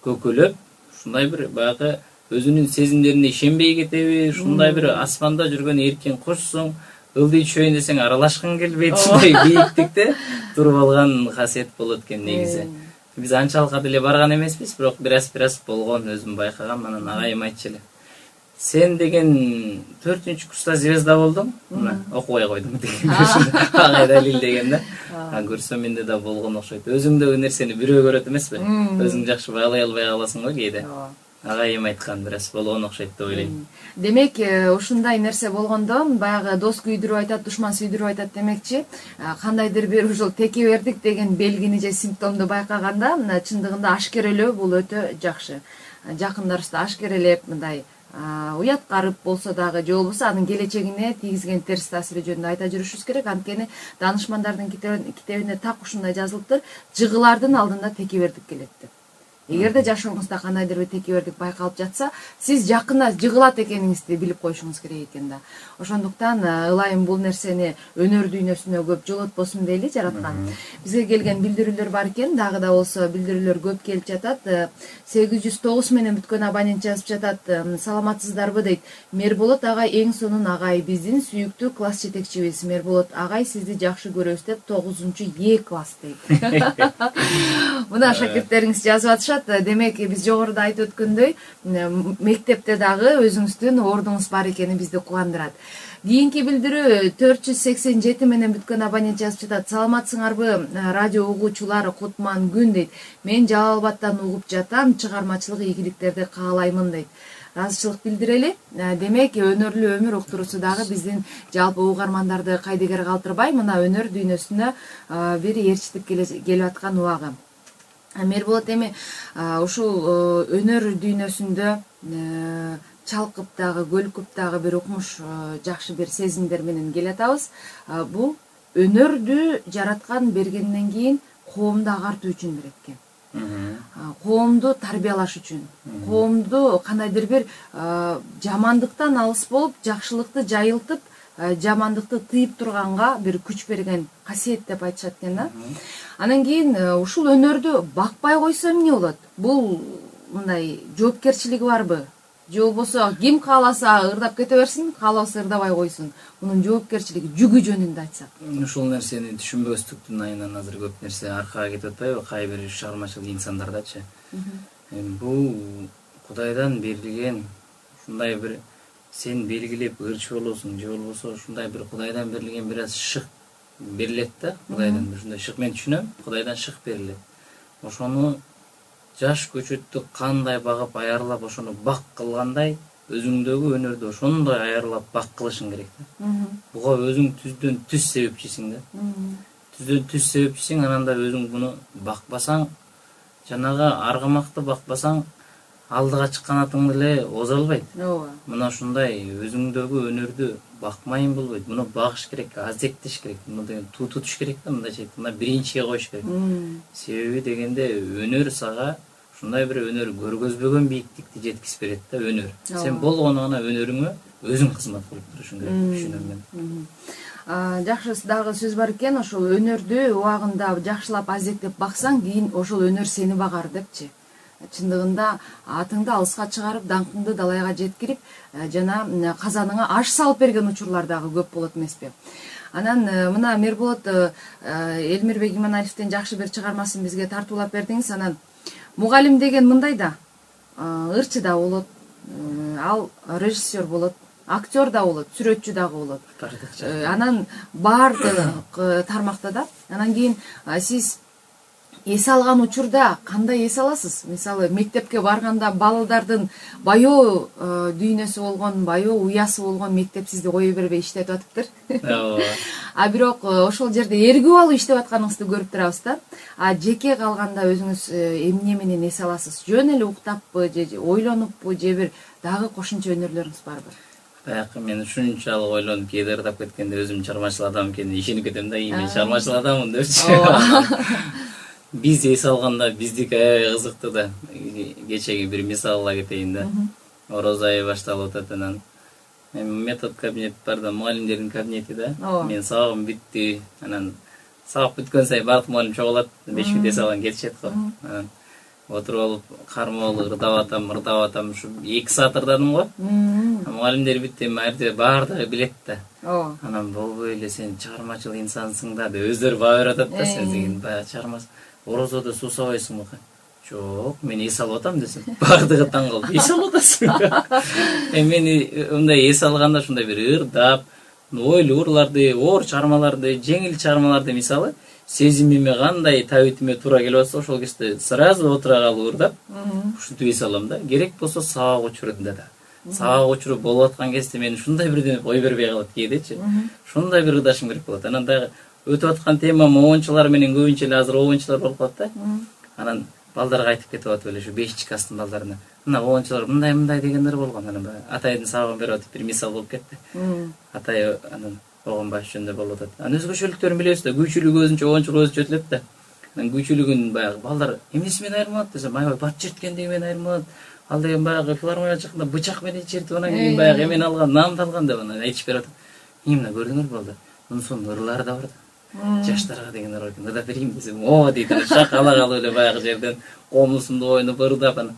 көкөлөп, ушундай бир баягы өзүнүн сезимдерине ишенбей кетеби, ушундай бир асманда жүргөн эркин кушсуң, ылдый түшөйүн десең аралашкың келбейт, ушундай бийиктикте туруп алган касиет болот экен негизи. Биз анчалык деле барган эмеспиз, бирок бир аз болгон, өзүм байкагам. Анан агайым айтчу эле, сен деген 4-чү курста звезда болдуң, мына окубай койдуң деген. Агай далил деген да. Көрсөм менде да болгон окшойт. Өзүңдөгү нерсени бирөө көрөт эмеспи? Өзүң жакшы баалай албай каласың го кээде. Агайым айткан бир аз болгон окшойт деп ойлойм. Демек, ушундай нерсе болгондо, баягы дос күйдүрүп айтат, душман сүйдүрүп айтат демекчи, кандайдыр бир ушул текебердик деген белгини же симптомду байкаганда, чындыгында ашкерелөө бул өтө жакшы. Жакындарыбызды ашкерелеп, мындай уяткарып болсо дагы, же болбосо анын келечегине тийгизген терс таасири жөнүндө айта жүрүшүбүз керек. Анткени данышмандардын китебинде так ушундай жазылыптыр: жыгылардын алдында текебердик келет деп. Эгерде жашооңузда кандайдыр бир текебердик байкалып жатса, сиз жакында жыгылат экениңизди билип коюшуңуз керек экен да. Ошондуктан ылайым бул нерсени өнөр дүйнөсүнө көп жолотпосун дейли жараткан. Бизге келген билдирүүлөр бар экен, дагы да болсо билдирүүлөр көп келип жатат. 809 менен бүткөн абонент жазып жатат: саламатсыздарбы дейт. Мерболот агай эң сонун агай, биздин сүйүктүү класс жетекчибиз. Мерболот агай, сизди жакшы көрөбүз деп 9-Е класс дейт. Мына шакирттериңиз жазып атышат. Демек, биз жогоруда айтып өткөндөй, мектепте дагы өзүңүздүн ордуңуз бар экени бизди кубандырат. Кийинки билдирүү 487 менен бүткөн абонент жазып жатат: саламатсыңарбы радио угуучулар, кутман күн дейт. Мен Жалал-Абадтан угуп жатам, чыгармачылык ийгиликтерди каалаймын дейт. Ыраазычылык билдирели. Демек, өнөрлүү өмүр уктуруусу дагы биздин жалпы угармандарды кайдыгер калтырбай, мына өнөр дүйнөсүнө бир ээрчитип келип аткан убагы. Мерболот эми ушул өнөр дүйнөсүндө чалкып дагы, көлкүп дагы бир укмуш, жакшы бир сезимдер менен келатабыз. Бул өнөрдү жараткан бергенден кийин коомду агартуу үчүн берет экен. Коомду тарбиялаш үчүн, коомду кандайдыр бир жамандыктан алыс болуп, жакшылыкты жайылтып, жамандыкты тыйып турганга бир күч берген касиет деп айтышат экен да. Анан кийин ушул өнөрдү бакпай койсо эмне болот? Бул мындай жоопкерчилиги барбы? же болбосо ким кааласа ырдап кете берсин, каалабаса ырдабай койсун. Мунун жоопкерчилиги жүгү жөнүндө айтсак. Ушул нерсени түшүнбөстүктүн айынан азыр көп нерсе аркага кетип атпайбы, кай бир чыгармачыл инсандардачы. Бул Кудайдан берилген ушундай бир сен белгилеп ырчы болосуң, же болбосо ушундай бир Кудайдан берилген бир аз шык берилет да, Кудайдан ушундай шык мен түшүнөм, Кудайдан шык берилет. Ошону жаш көчөттү кандай багып аярлап ошону бак кылгандай өзүңдөгү өнөрдү ошондой аярлап бак кылышың керек да. Буга өзүң түздөн түз себепчисиң да. Түздөн түз себепчисиң, ананда өзүң буну бакпасаң, жанагы аргамакты бакпасаң, алдыга чыккан эле оза албайт. Ооба. Мына ушундай өзүңдөгү өнөрдү бакмайын болбойт. Муну багыш керек, азектеш керек. Муну деген тутуш керек да, мындайча айтканда биринчиге коюш керек. Себеби дегенде өнөр сага ушундай бир өнөр көргөзбөгөн бийиктикти жеткизип берет да, өнөр. Сен болгону гана өнөрүңө өзүң кызмат кылып турушуң керек, түшүнөм мен. Жакшы дагы сөз бар экен, ошол өнөрдү убагында жакшылап азектеп баксаң, кийин ошол өнөр сени багар депчи. Чындыгында атыңды алыска чыгарып, даңкыңды далайга жеткирип, жана казаныңа аш салып берген учурлар дагы көп болот эмеспи? Анан мына Мерболот Элмирбек Иманалиевдин жакшы бир чыгармасын бизге тартуулап бердиңиз. Анан мугалим деген мындай да, ырчы да болот, ал режиссер болот, актер да болот, сүрөтчү дагы болот. Анан баардык тармакта да. Анан кийин сиз эс алган учурда кандай эс аласыз? Мисалы, мектепке барганда балдардын баяу дүйнөсү болгон, баяу уясы болгон мектеп сизди кое бербей иштетип атыптыр. А бирок ошол жерде эргүү алып иштеп атканыңызды көрүп турабыз да. А жеке калганда өзүңүз эмне менен эс аласыз? Жөн эле уктаппы, же ойлонуппу, же бир дагы кошумча өнөрлөрүңүз барбы? Баягы мен ушунчалык ойлонуп кээде ырдап кеткенде өзүм чыгармачыл адам экенине ишенип кетем да, мен чыгармачыл адаммын депчи. Биз эс алганда биздики аябай кызыктуу да. Кечеги бир мисалга кетейин да. Ороз айы башталып атат, анан метод кабинет бар да, мугалимдердин кабинети да. Мен сабагым бүттү, анан сабак бүткөн сайын баардык мугалим чогулат, 5 мүнөт эс алган кетишет го. Анан отуруп алып кармоолу ырдап атам, ушу 2 саат ырдадым го. Мугалимдер бүттү, эртең баардыгы билет да. Анан болбой эле сен чыгармачыл инсансың да деп өздөрү баа берип атат да, сен деген баягы чыгармасы. Орозодо суу сабайсыңбы? Жок, мен эс алып атам десем, баардыгы таң калып, эс алып атасың. Мен мындай эс алганда ушундай бир ырдап, ойлуу ырларды, оор чыгармаларды, жеңил чыгармаларды мисалы, сезимиме кандай табитиме туура келип атса, ошол кезде сразу отура калып ырдап, ушинтип эс алам да. Керек болсо сабак учурунда да. Сабак учуру болуп аткан кезде мен ушундай бирдене кой бербей калат кээдечи. Ушундай бир ырдашым керек болот. Анан дагы өтүп аткан тема обончулар менен көбүнчө эле азыр обончулар болуп калат да. Анан балдарга айтып кетип атып эле ушу 5 класстын балдарына. Мына обончулар мындай деген ыр болгон. Анан атайдын сабагын берип атып бир мисал болуп кетти. Атай анан огонбаш жөнүндө болуп атат. Анан өзгөчөлүктөрүн билебиз да, күйчүлүк өзүнчө, обончулук өзүнчө өтүлөт да. Анан күйчүлүгүн баягы балдар эмеси менен айырмалат десем, аябай бат черткендиги менен айырмалат. Ал деген баягы филармония чыкканда бычак менен чертип анан кийин баягы эмен алган, намды алган деп анан айтышып берип атат. Мына көрдүңөрбү балдар? Мунусунун ырлары да бар да. Жаштарга деген ыр экен, ырдап берейин десем, о дейт, шакала калып эле баягы жерден комусунду ойнуп ырдап, анан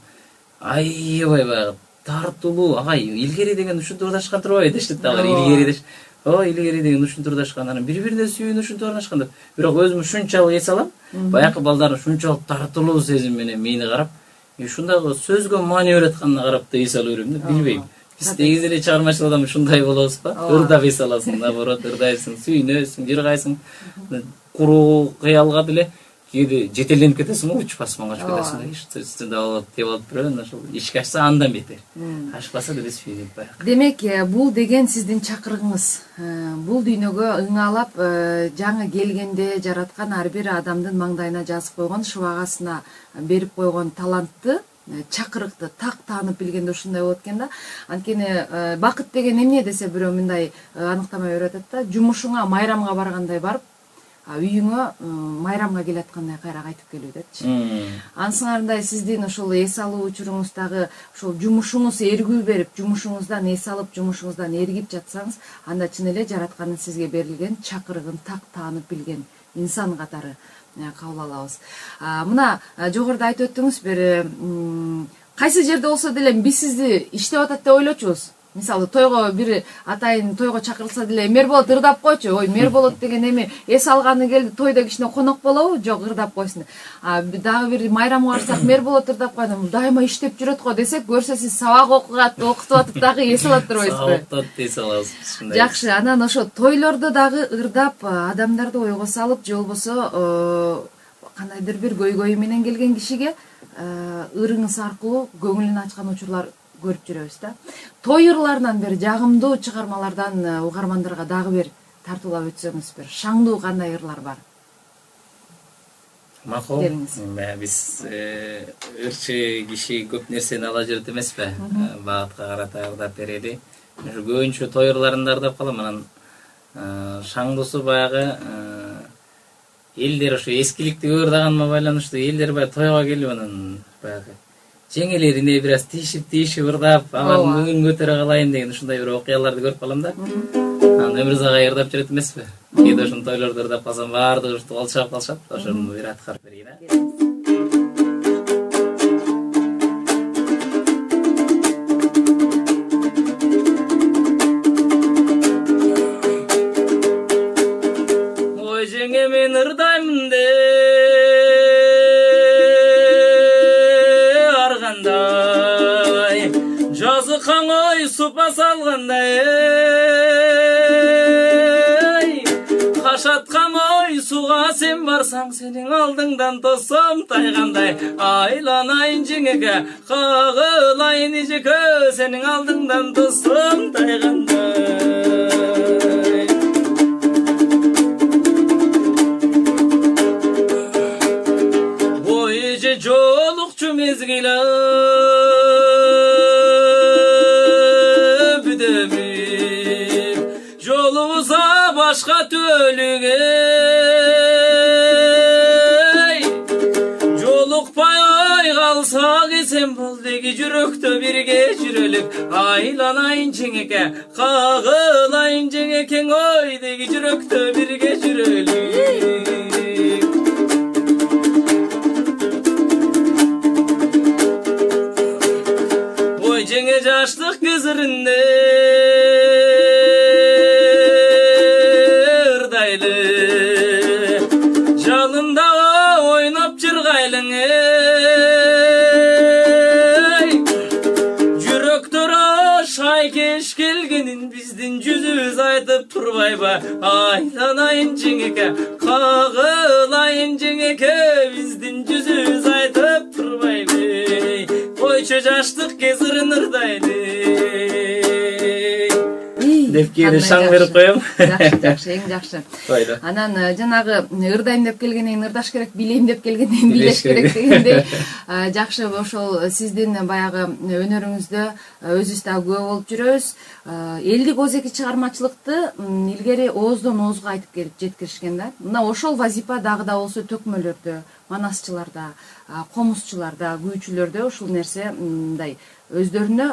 аябай баягы тартылуу, агай илгери деген ушинтип ырдашкан турбайбы дешти да, алар илгери деш. Илгери деген ушинтип ырдашкан, анан бири-бирине сүйүнүп ушинтип ырдашкан деп. Бирок өзүм ушунчалык эс алам, баягы балдардын ушунчалык тартылуу сезим менен мени карап, ушундай сөзгө маани берип атканына карап да эс алып берем да, билбейм. Биз тегиз эле чыгармачыл адам ушундай болобуз ба? Ырдап эс аласың, наоборот, ырдайсың, сүйүнөсүң, жыргайсың, куруу кыялга деле кээде жетеленип кетесиң го, учуп асманга учуп кетесиң. Үстүндө алып теп алып турат, ошол ишке ашса андан бетер. Ашпаса деле сүйүнүп баягы. Демек, бул деген сиздин чакырыгыңыз. Бул дүйнөгө ыңалап, жаңы келгенде жараткан ар бир адамдын маңдайына жазып койгон, шыбагасына берип койгон талантты, чакырыкты так таанып билгенде ушундай болот экен да. Анткени бакыт деген эмне десе бирөө мындай аныктама берип атат да, жумушуңа майрамга баргандай барып, үйүңө майрамга келаткандай кайра кайтып келүү депчи. Ансыңарындай сиздин ошол эс алуу учуруңуздагы ошол жумушуңуз эргүү берип, жумушуңуздан эс алып, жумушуңуздан эргип жатсаңыз, анда чын эле жараткандын сизге берилген чакырыгын так таанып билген инсан катары кабыл алабыз. Мына жогоруда айтып өттүңүз, бир кайсы жерде болсо деле биз сизди иштеп атат деп ойлочубуз. Мисалы тойго бир атайын тойго чакырылса деле Мерболот ырдап койчу. Ой, Мерболот деген эми эс алганы келди, тойдо кичине конок болобу? Жок, ырдап койсун. Дагы бир майрамга барсак Мерболот ырдап койду. Дайыма иштеп жүрөт го десек, көрсө сиз сабак окутуп атып дагы эс алып турбайсызбы? Сабактап эс алабыз. Жакшы, анан ошо тойлордо дагы ырдап адамдарды ойго салып, же болбосо кандайдыр бир көйгөйү менен келген кишиге ырыңыз аркылуу көңүлүн ачкан учурлар көрүп жүрөбүз да. Той ырларынан бир жагымдуу чыгармалардан угармандарга дагы бир тартуулап өтсөңүз, бир шаңдуу кандай ырлар бар? Макул. Биз ырчы киши көп нерсени ала жүрөт эмеспи? Багытка карата ырдап берели. Көбүнчө той ырларында ырдап калам. Анан шаңдуусу баягы элдер ошо эскиликти ырдаганына байланыштуу элдер баягы тойго келип анан баягы жеңелерине бир аз тийишип ырдап, алардын көңүлүн көтөрө калайын деген ушундай бир окуяларды көрүп калам да. Анан Өмүрзагай ырдап жүрөт эмеспи? Кээде ошону тойлордо ырдап калсам баардыгы ушинтип алчаап калышат. Ошону бир аткарып берейин да. Ой жеңе мен ырдаймын де жазыкаң ой супа салгандай, кашаткан ой суга сен барсаң сенин алдыңдан тосом тайгандай, айланайын жеңеге кагылайын ижеке сенин алдыңдан тосом тайгандай. Ой же жолукчу мезгиле жолубуза башка төлүгө жолукпай калсак эсен бол деги жүрөктө бирге жүрөлүк, айланайын жеңеке кагылайын жеңекең ой деги жүрөктө бирге жүрөлүк. Ой жеңе жаштык көзүрүндө жалында ойнап жыргайлың, жүрөктөр шайкеш келгенин биздин жүзүбүз айтып турбайбы, айланайын жеңеке кагылайын жеңеке биздин жүзүбүз айтып турбайбы, койчу жаштык кезирин ырдайлы деп кээде шаң берип коем. Жакшы, эң жакшы. Анан жанагы ырдайм деп келгенден ырдаш керек, билейм деп келгенден билеш керек дегендей, жакшы ошол сиздин баягы өнөрүңүздө өзүбүз да күбө болуп жүрөбүз. Элдик озеки чыгармачылыкты илгери ооздон оозго айтып келип жеткиришкен да. Мына ошол вазипа дагы да болсо төкмөлөрдө, манасчыларда, комузчуларда, күйчүлөрдө ушул нерсе мындай өздөрүнө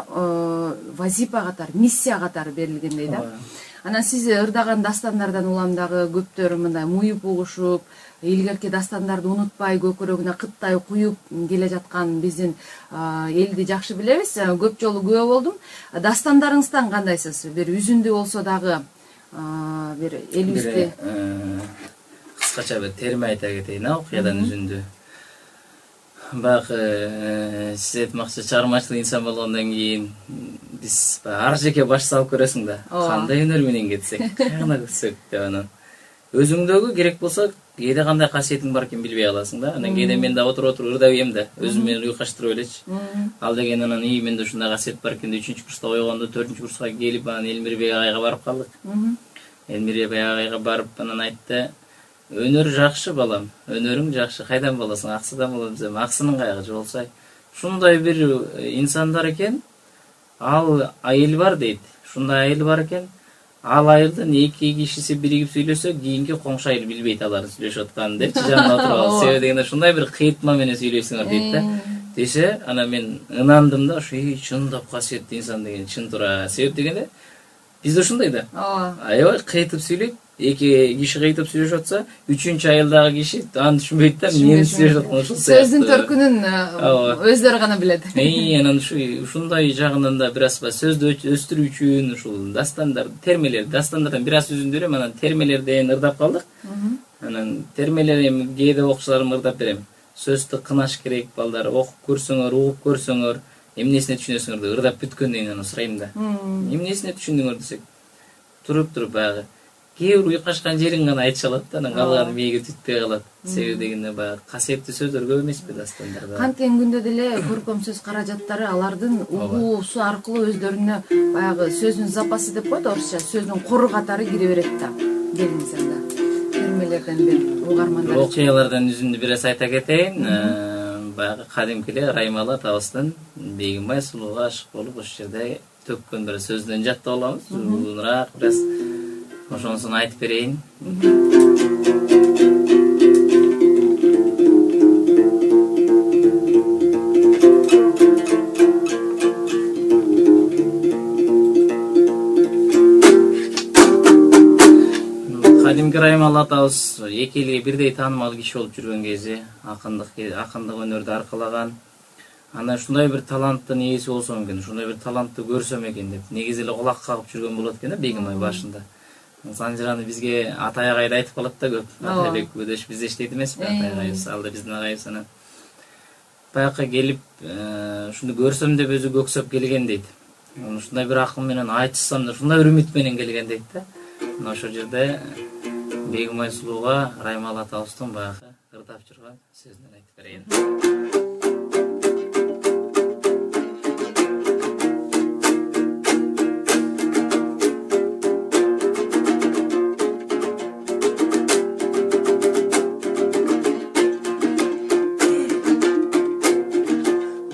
вазипа катары, миссия катары берилгендей да. Анан сиз ырдаган дастандардан улам дагы көптөр мындай муюп угушуп, илгерки дастандарды унутпай көкүрөгүнө кыттай куюп келе жаткан биздин элди жакшы билебиз. Көп жолу күбө болдум. Дастандарыңыздан кандайсыз? Бир үзүндү болсо дагы бир элибизди кыскача бир терме айта кетейин, окуядан үзүндү. Бак сиз айтмакчы чыгармачыл инсан болгондон кийин биз ар жеке баш салып көрөсүң да. Кандай өнөр менен кетсек, кайгына кетсек деп анан өзүңдөгү керек болсо кээде кандай касиетиң бар экенин билбей каласың да. Анан кээде мен да отуруп ырдап ийем да, өзүм менен уйкаштырып элечи. Ал деген анан менде ушундай касиет бар экен деп 3-курста койгондо 4-курска келип анан Элмирбек агайга барып калдык. Элмирбек агайга барып анан айтты: өнөр жакшы балам, өнөрүң жакшы, кайдан болосуң? Аксыдан болом десем, аксынын кайгы болсо, ушундай бир инсандар экен, ал айыл бар дейт. Ушундай айыл бар экен, ал айылдын 2 кишиси биригип сүйлөсө, кийинки коңшу айыл билбейт алар сүйлөшүп атканын депчи жанына отуруп алып. Себеби дегенде ушундай бир кыйтма менен сүйлөйсүңөр дейт да. Десе, анан мен ынандым да, ошо чындап касиеттүү инсан деген чын туура. Себеп дегенде бизде ушундай да. Аябай кыйтып сүйлөйт. эки киши кыйтып сүйлөшүп атса, 3-айылдагы киши аны түшүнбөйт да, эмнени сүйлөшүп атканын ошол сыяктуу. Сөздүн төркүнүн өздөрү гана билет. Анан ушундай жагынан да бир аз сөздү өстүрүү үчүн ушул дастандардан бир аз үзүндү берем, анан термелерден ырдап калдык. Анан термелер эми кээде окуучуларым ырдап берем. Сөздү кынаш керек, балдар, окуп көрсөңөр, угуп көрсөңөр, эмнесине түшүнөсүңөр деп ырдап бүткөндөн кийин аны сурайм да. Эмнесине түшүндүңөр десек, туруп баягы кээ бир уйкашкан жерин гана айтыша алат да, анан калганы мээге түтпөй калат. Себеби дегенде баягы касиеттүү сөздөр көп эмеспи дастандарда. Кантип күндө деле көркөм сөз каражаттары алардын угуусу аркылуу өздөрүнө баягы сөздүн запасы деп коет орусча, сөздүн кору катары кире берет да. Келиңиз анда. Термелерден бир угармандар. Окуялардан үзүндү бир аз айта кетейин. Баягы кадимки эле Раймалы атабыздын Бегимбай сулууга ашык болуп ошол жерде төккөн бир сөздөн жаттап алабыз. Узунураак бир аз ошонусун айтып берейин. Кадимки Раймалы атабыз эки эле бирдей таанымал киши болуп жүргөн кези, акындык өнөрдү аркалаган. Анан ушундай бир таланттын ээси болсом экен, ушундай бир талантты көрсөм экен деп негизи эле кулак кагып жүргөн болот экен да Бегимбай башында. Санжираны бизге Атай агай да айтып калат да көп. Атайбек өдөш бизде иштейт эмеспи? Атай агайыбыз, ал да биздин агайыбыз. Анан баякка келип, ушуну көрсөм деп өзү көксөп келген дейт. Ушундай бир акыл менен айтышсам да, ушундай бир үмүт менен келген дейт да. Ошол жерде Бегимбай сулууга Раймалы атабыздын баягы ырдап жүргөн сөзүн айтып берейин.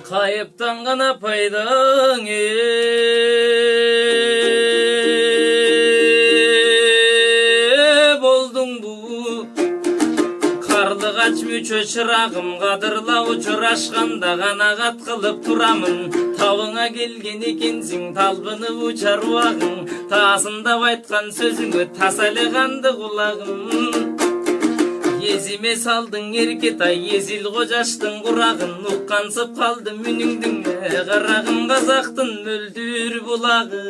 Кайыптан гана пайдаң Мүчө чырагым кадырла учурашканда гана кат кылып турамын. Табыңа келген экенсиң, талбынып учар убагың. Таасындап айткан сөзүңө таса эле канды кулагым. Езиме салдың эркетай, езил кожаштың курагын. Уккансып калдым үнүңдүн карагым, казактын мөлдүр булагын.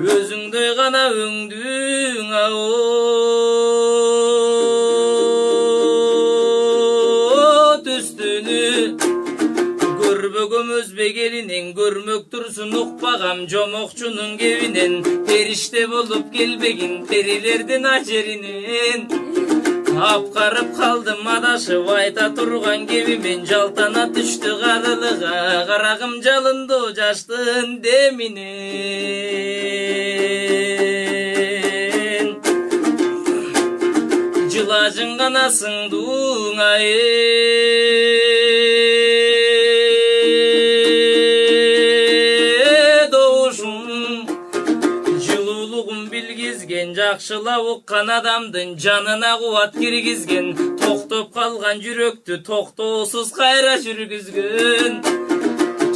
Өзүңдөй гана өңдүң төстүнү. Көрбөгөм өзбек элинен, көрмөк турсун укпагам жомокчунун кебинен. Периште болуп келбегин терилердин ажеринен. Апкарып калдым адашып айта турган кебимен. Жалтана түштү карылыга, карагым жалынды жаштын деминен. Жылажың гана сыңдуң жакшылап уккан адамдын жанына кубат киргизген. Токтоп калган жүрөктү токтоосуз кайра жүргүзгөн.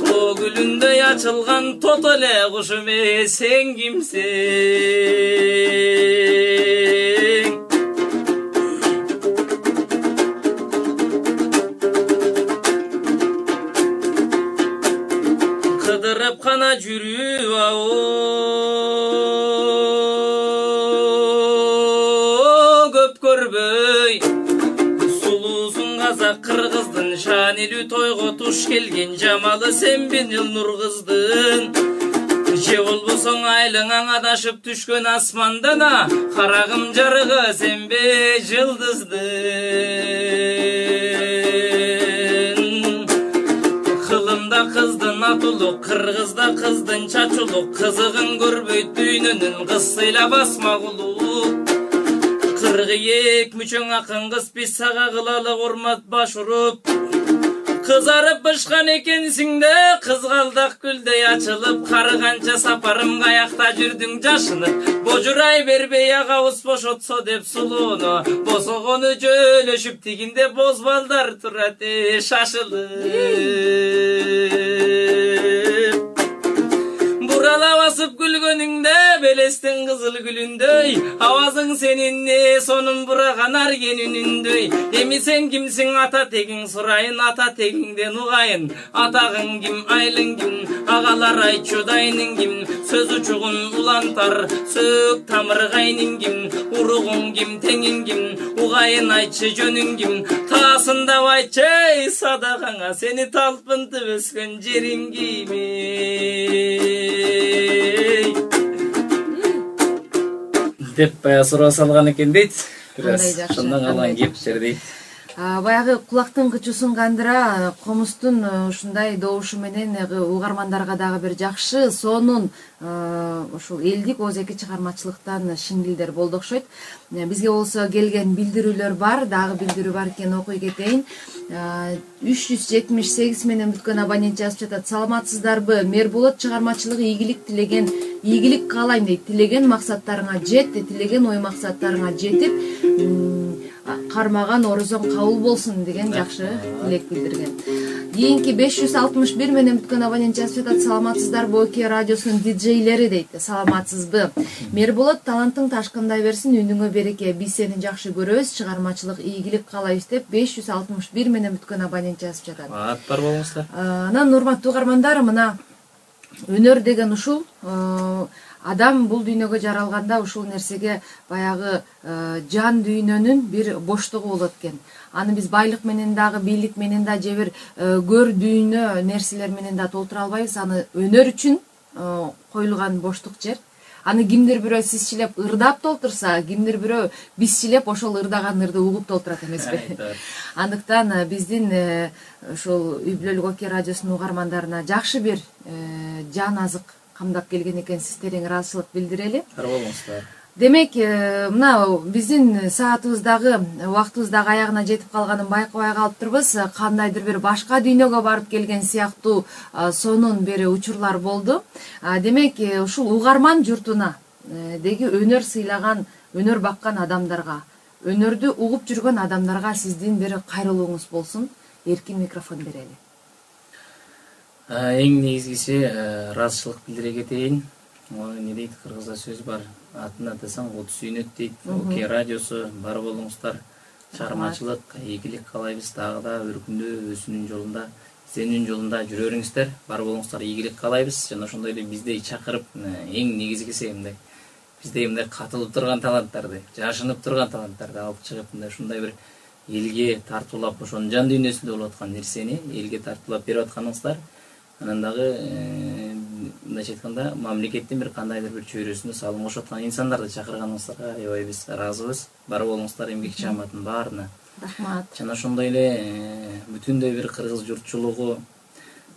Тоо гүлүндөй ачылган тото эле кушум сен кимсең? Кыдырып кана жүрүп сулуусун казак кыргыздын шанилүү тойго туш келген. Жамалы сен бир жыл нур кыздын. Же болбосоң айлыңаң адашып түшкөн асмандана. Карагым жарыгы сенбе жылдыздын. Кылымда кыздын атулук, кыргызда кыздын чачулук. Кызыгын көрбөйт дүйнөнүн кызсыйла басмагулук. Кыргыек мүчөң акын кыз биз сага кылалы урмат баш уруп. Кызарып бышкан экенсиң да кызгалдак гүлдөй ачылып. Карыганча сапарым каякта жүрдүң жашынып. Божурай бербей агабыз бошотсо деп сулууну. Босогону жөөлөшүп тигинде боз балдар турат шашылып. Эстің қызыл гүліндей, авазың сенин не сонун бураган арген үнүндөй. Эми сен кимсиң, ата тегиң сурайын, ата тегиңден угайын. Атагың ким, айлың ким, агалар айтчу дайның ким. Сөз учугун улантар, сөк тамыргайның ким. Уругуң ким, теңиң ким, угайын айтчы жөнүң ким. Таасында айтчы садагаңа, сени талпынтып өскөн жериң ким. Деп суроо салган экен дейт. Шундан калган кептер дейт. Баягы кулактын кычуусун кандыра комустун ушундай добушу менен угармандарга дагы бир жакшы сонун ушул элдик ооз эки чыгармачылыктан шиңдилдер болду окшойт. Бизге болсо келген билдирүүлөр бар, дагы билдирүү бар экен, окуй кетейин. 378 менен бүткөн абонент жазып жатат. Саламатсыздарбы? Мерболот чыгармачылыгы ийгилик тилеген, ийгилик каалайм дейт. Тилеген максаттарыңа жет, тилеген ой максаттарыңа жетип кармаган орозоң кабыл болсун деген жакшы тилек билдирген. Кийинки 561 менен бүткөн абонент жазып жатат. Саламатсыздарбы? ОК радиосунун диджейлери дейт. Саламатсызбы? Мерболот талантың ташкындай берсин, үнүңө береке. Биз сени жакшы көрөбүз, чыгармачылык ийгилик каалайбыз деп 561 менен бүткөн абонент жазып жатат. Аттар болуңуздар. Анан урматтуу угармандар, мына өнөр деген ушул адам бул дүйнөгө жаралганда ушул нерсеге баягы жан дүйнөнүн бир боштугу болот экен. Аны биз байлык менен дагы, бийлик менен да, же бир көр дүйнө нерселер менен да толтура албайбыз. Аны өнөр үчүн коюлган боштук жер. Аны кимдир бирөө сизчилеп ырдап толтурса, кимдир бирөө бизчилеп ошол ырдаган ырды угуп толтурат эмеспи? Андыктан биздин ушул Үй Бүлөлүк ОК радиосунун угармандарына жакшы бир жан азык камдап келген экенсиз, терең ыраазычылык билдирели. Болуңуздар. Демек, мына биздин саатыбыздагы, убактыбыздагы аягына жетип калганын байкабай калыптырбыз. Кандайдыр бир башка дүйнөгө барып келген сыяктуу сонун бир учурлар болду. Демек, ушул угарман журтуна деги өнөр сыйлаган, өнөр баккан адамдарга, өнөрдү угуп жүргөн адамдарга сиздин бир кайрылууңуз болсун. Эркин микрофон берели. Эң негизгиси ыраазычылык билдире кетейин. Не дейт, кыргызда сөз бар. Атын атасаң 30 сүйнөт дейт. ОК радиосу бар болуңуздар. Чыгармачылык, ийгилик каалайбыз, дагы да өркүндөө өзүнүн жолунда, сенин жолунда жүрө бериңиздер. Бар болуңуздар, ийгилик каалайбыз. Жана ошондой эле биздей чакырып, эң негизгиси мындай бизде мындай катылып турган таланттарды, жашынып турган таланттарды алып чыгып, мындай ушундай бир элге тартуулап, ошонун жан дүйнөсүндө болуп аткан нерсени элге тартуулап берип атканыңыздар. Анан дагы мындайча айтканда мамлекеттин бир кандайдыр бир чөйрөсүнө салым кошуп аткан инсандарды чакырганыңыздарга аябай биз ыраазыбыз. Бар болуңуздар, эмгек чааматтын баарына. Рахмат. Жана ошондой эле бүтүндөй бир кыргыз журтчулугу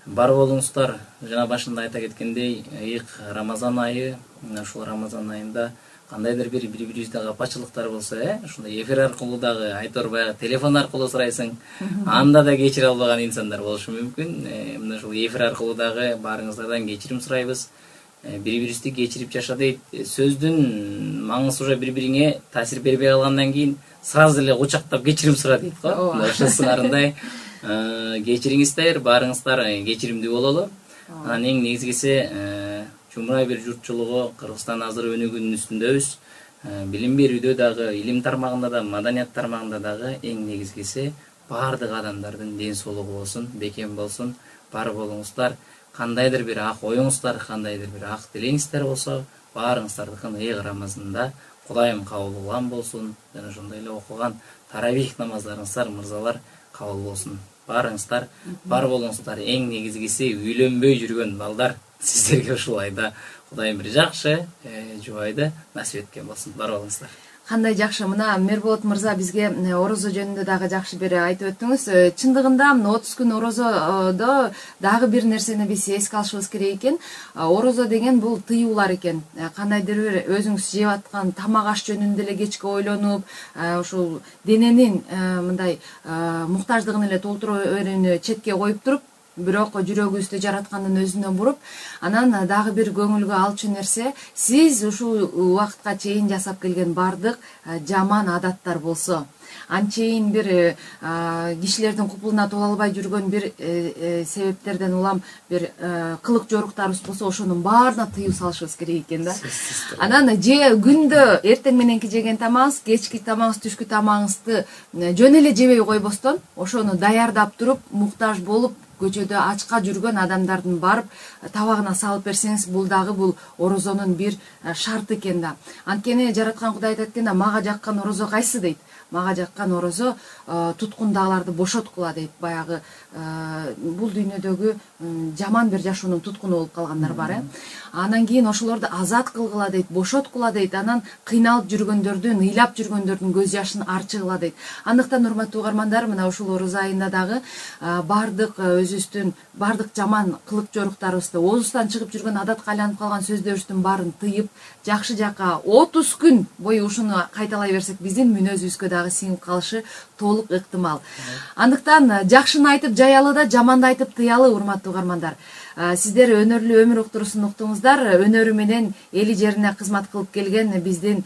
бар болуңуздар. Жана башында айта кеткендей, ыйык Рамазан айы, ушул Рамазан айында кандайдыр бир бири-бирибизде капачылыктар болсо, ушундай эфир аркылуу дагы айтор баягы телефон аркылуу сурайсың, анда да кечире албаган инсандар болушу мүмкүн. Мына ушул эфир аркылуу дагы баарыңыздардан кечирим сурайбыз. Бири-бирибизди кечирип жаша дейт. Сөздүн маңызы уже бири-бириңе таасир бербей калгандан кийин сразу эле кучактап кечирим сура дейт го. Ошол сыңарындай кечириңиздер, баарыңыздар кечиримдүү бололу. Анан эң негизгиси жумурай бир журтчулугу Кыргызстан азыр өнүгүүнүн үстүндөбүз. Билим берүүдө дагы, илим тармагында да, маданият тармагында дагы эң негизгиси баардык адамдардын ден соолугу болсун, бекем болсун. Бар болуңуздар, кандайдыр бир ак оюңуздар, кандайдыр бир ак тилеңиздер болсо, баарыңыздардыкын ыйык Рамазанда Кудайым кабыл кылган болсун. Жана ошондой эле окуган таравих намаздарыңыздар, мырзалар кабыл болсун. Баарыңыздар бар болуңуздар. Эң негизгиси үйлөнбөй жүргөн балдар, сиздерге ушул айда Кудайым бир жакшы жубайды насип эткен болсун. Бар болуңуздар. Кандай жакшы. Мына Мерболот мырза бизге орозо жөнүндө дагы жакшы бир айтып өттүңүз. Чындыгында 30 күн орозодо дагы бир нерсени биз эске алышыбыз керек экен. Орозо деген бул тыюулар экен. Кандайдыр бир өзүңүз жеп аткан тамак аш жөнүндө эле кечке ойлонуп, ушул дененин мындай муктаждыгын эле толтура берүүнү четке коюп туруп, бирок жүрөгүбүздү жараткандын өзүнө буруп, анан дагы бир көңүлгө алчу нерсе, сиз ушул убакытка чейин жасап келген бардык жаман адаттар болсо, анчейин бир кишилердин купулуна тола албай жүргөн бир себептерден улам бир кылык жоруктарыбыз болсо ошонун баарына тыюу салышыбыз керек экен да. Анан же күндө эртең мененки жеген тамагыңыз, кечки тамагыңыз, түшкү тамагыңызды жөн эле жебей койбостон ошону даярдап туруп, муктаж болуп көчөдө ачка жүргөн адамдардын барып табагына салып берсеңиз, бул дагы бул орозонун бир шарты экен да. Анткени жараткан Кудай айтат экен да, мага жаккан орозо кайсы дейт. Мага жаккан орозо туткундагыларды бошоткула дейт. Баягы бул дүйнөдөгү жаман бир жашоонун туткуну болуп калгандар бар. Анан кийин ошолорду азат кылгыла дейт, бошоткула дейт. Анан кыйналып жүргөндөрдүн, ыйлап жүргөндөрдүн көз жашын арчыгыла дейт. Андыктан урматтуу угармандар, мына ушул орозо айында дагы бардык өзүбүздүн бардык жаман кылык жоруктарыбызды, оозубуздан чыгып жүргөн адатка айланып калган сөздөрүбүздүн баарын тыйып, жакшы жакка 30 күн бою ушуну кайталай берсек, биздин мүнөзүбүзгө дагы сиңип калышы толук ыктымал. Андыктан жакшыны айтып жаялы да, жаманды айтып тыялы, урматтуу угармандар. Сиздер өнөрлүү өмүр уктуруусун уктуңуздар. Өнөрү менен эли жерине кызмат кылып келген биздин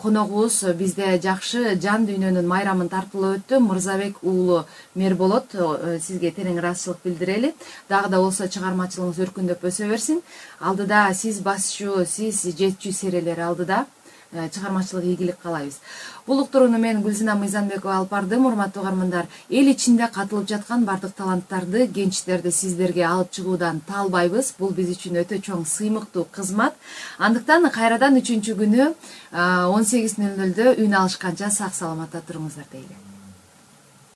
коногубуз бизде жакшы жан дүйнөнүн майрамын тартуулап өттү. Мырзабек уулу Мерболот, сизге терең ыраазычылык билдирели. Дагы да болсо чыгармачылыгыңыз өркүндөп өсө берсин. Алдыда сиз басчу, сиз жетчү серелер алдыда чыгармачылык ийгилик каалайбыз. Бул уктурууну мен Гүлзина Мыйзамбекова алып бардым. Урматтуу угармандар, эл ичинде катылып жаткан бардык таланттарды, генчтерди сиздерге алып чыгуудан талбайбыз. Бул биз үчүн өтө чоң сыймыктуу кызмат. Андыктан кайрадан 3-күнү 18:00 үн алышканча сак саламатта туруңуздар дейли.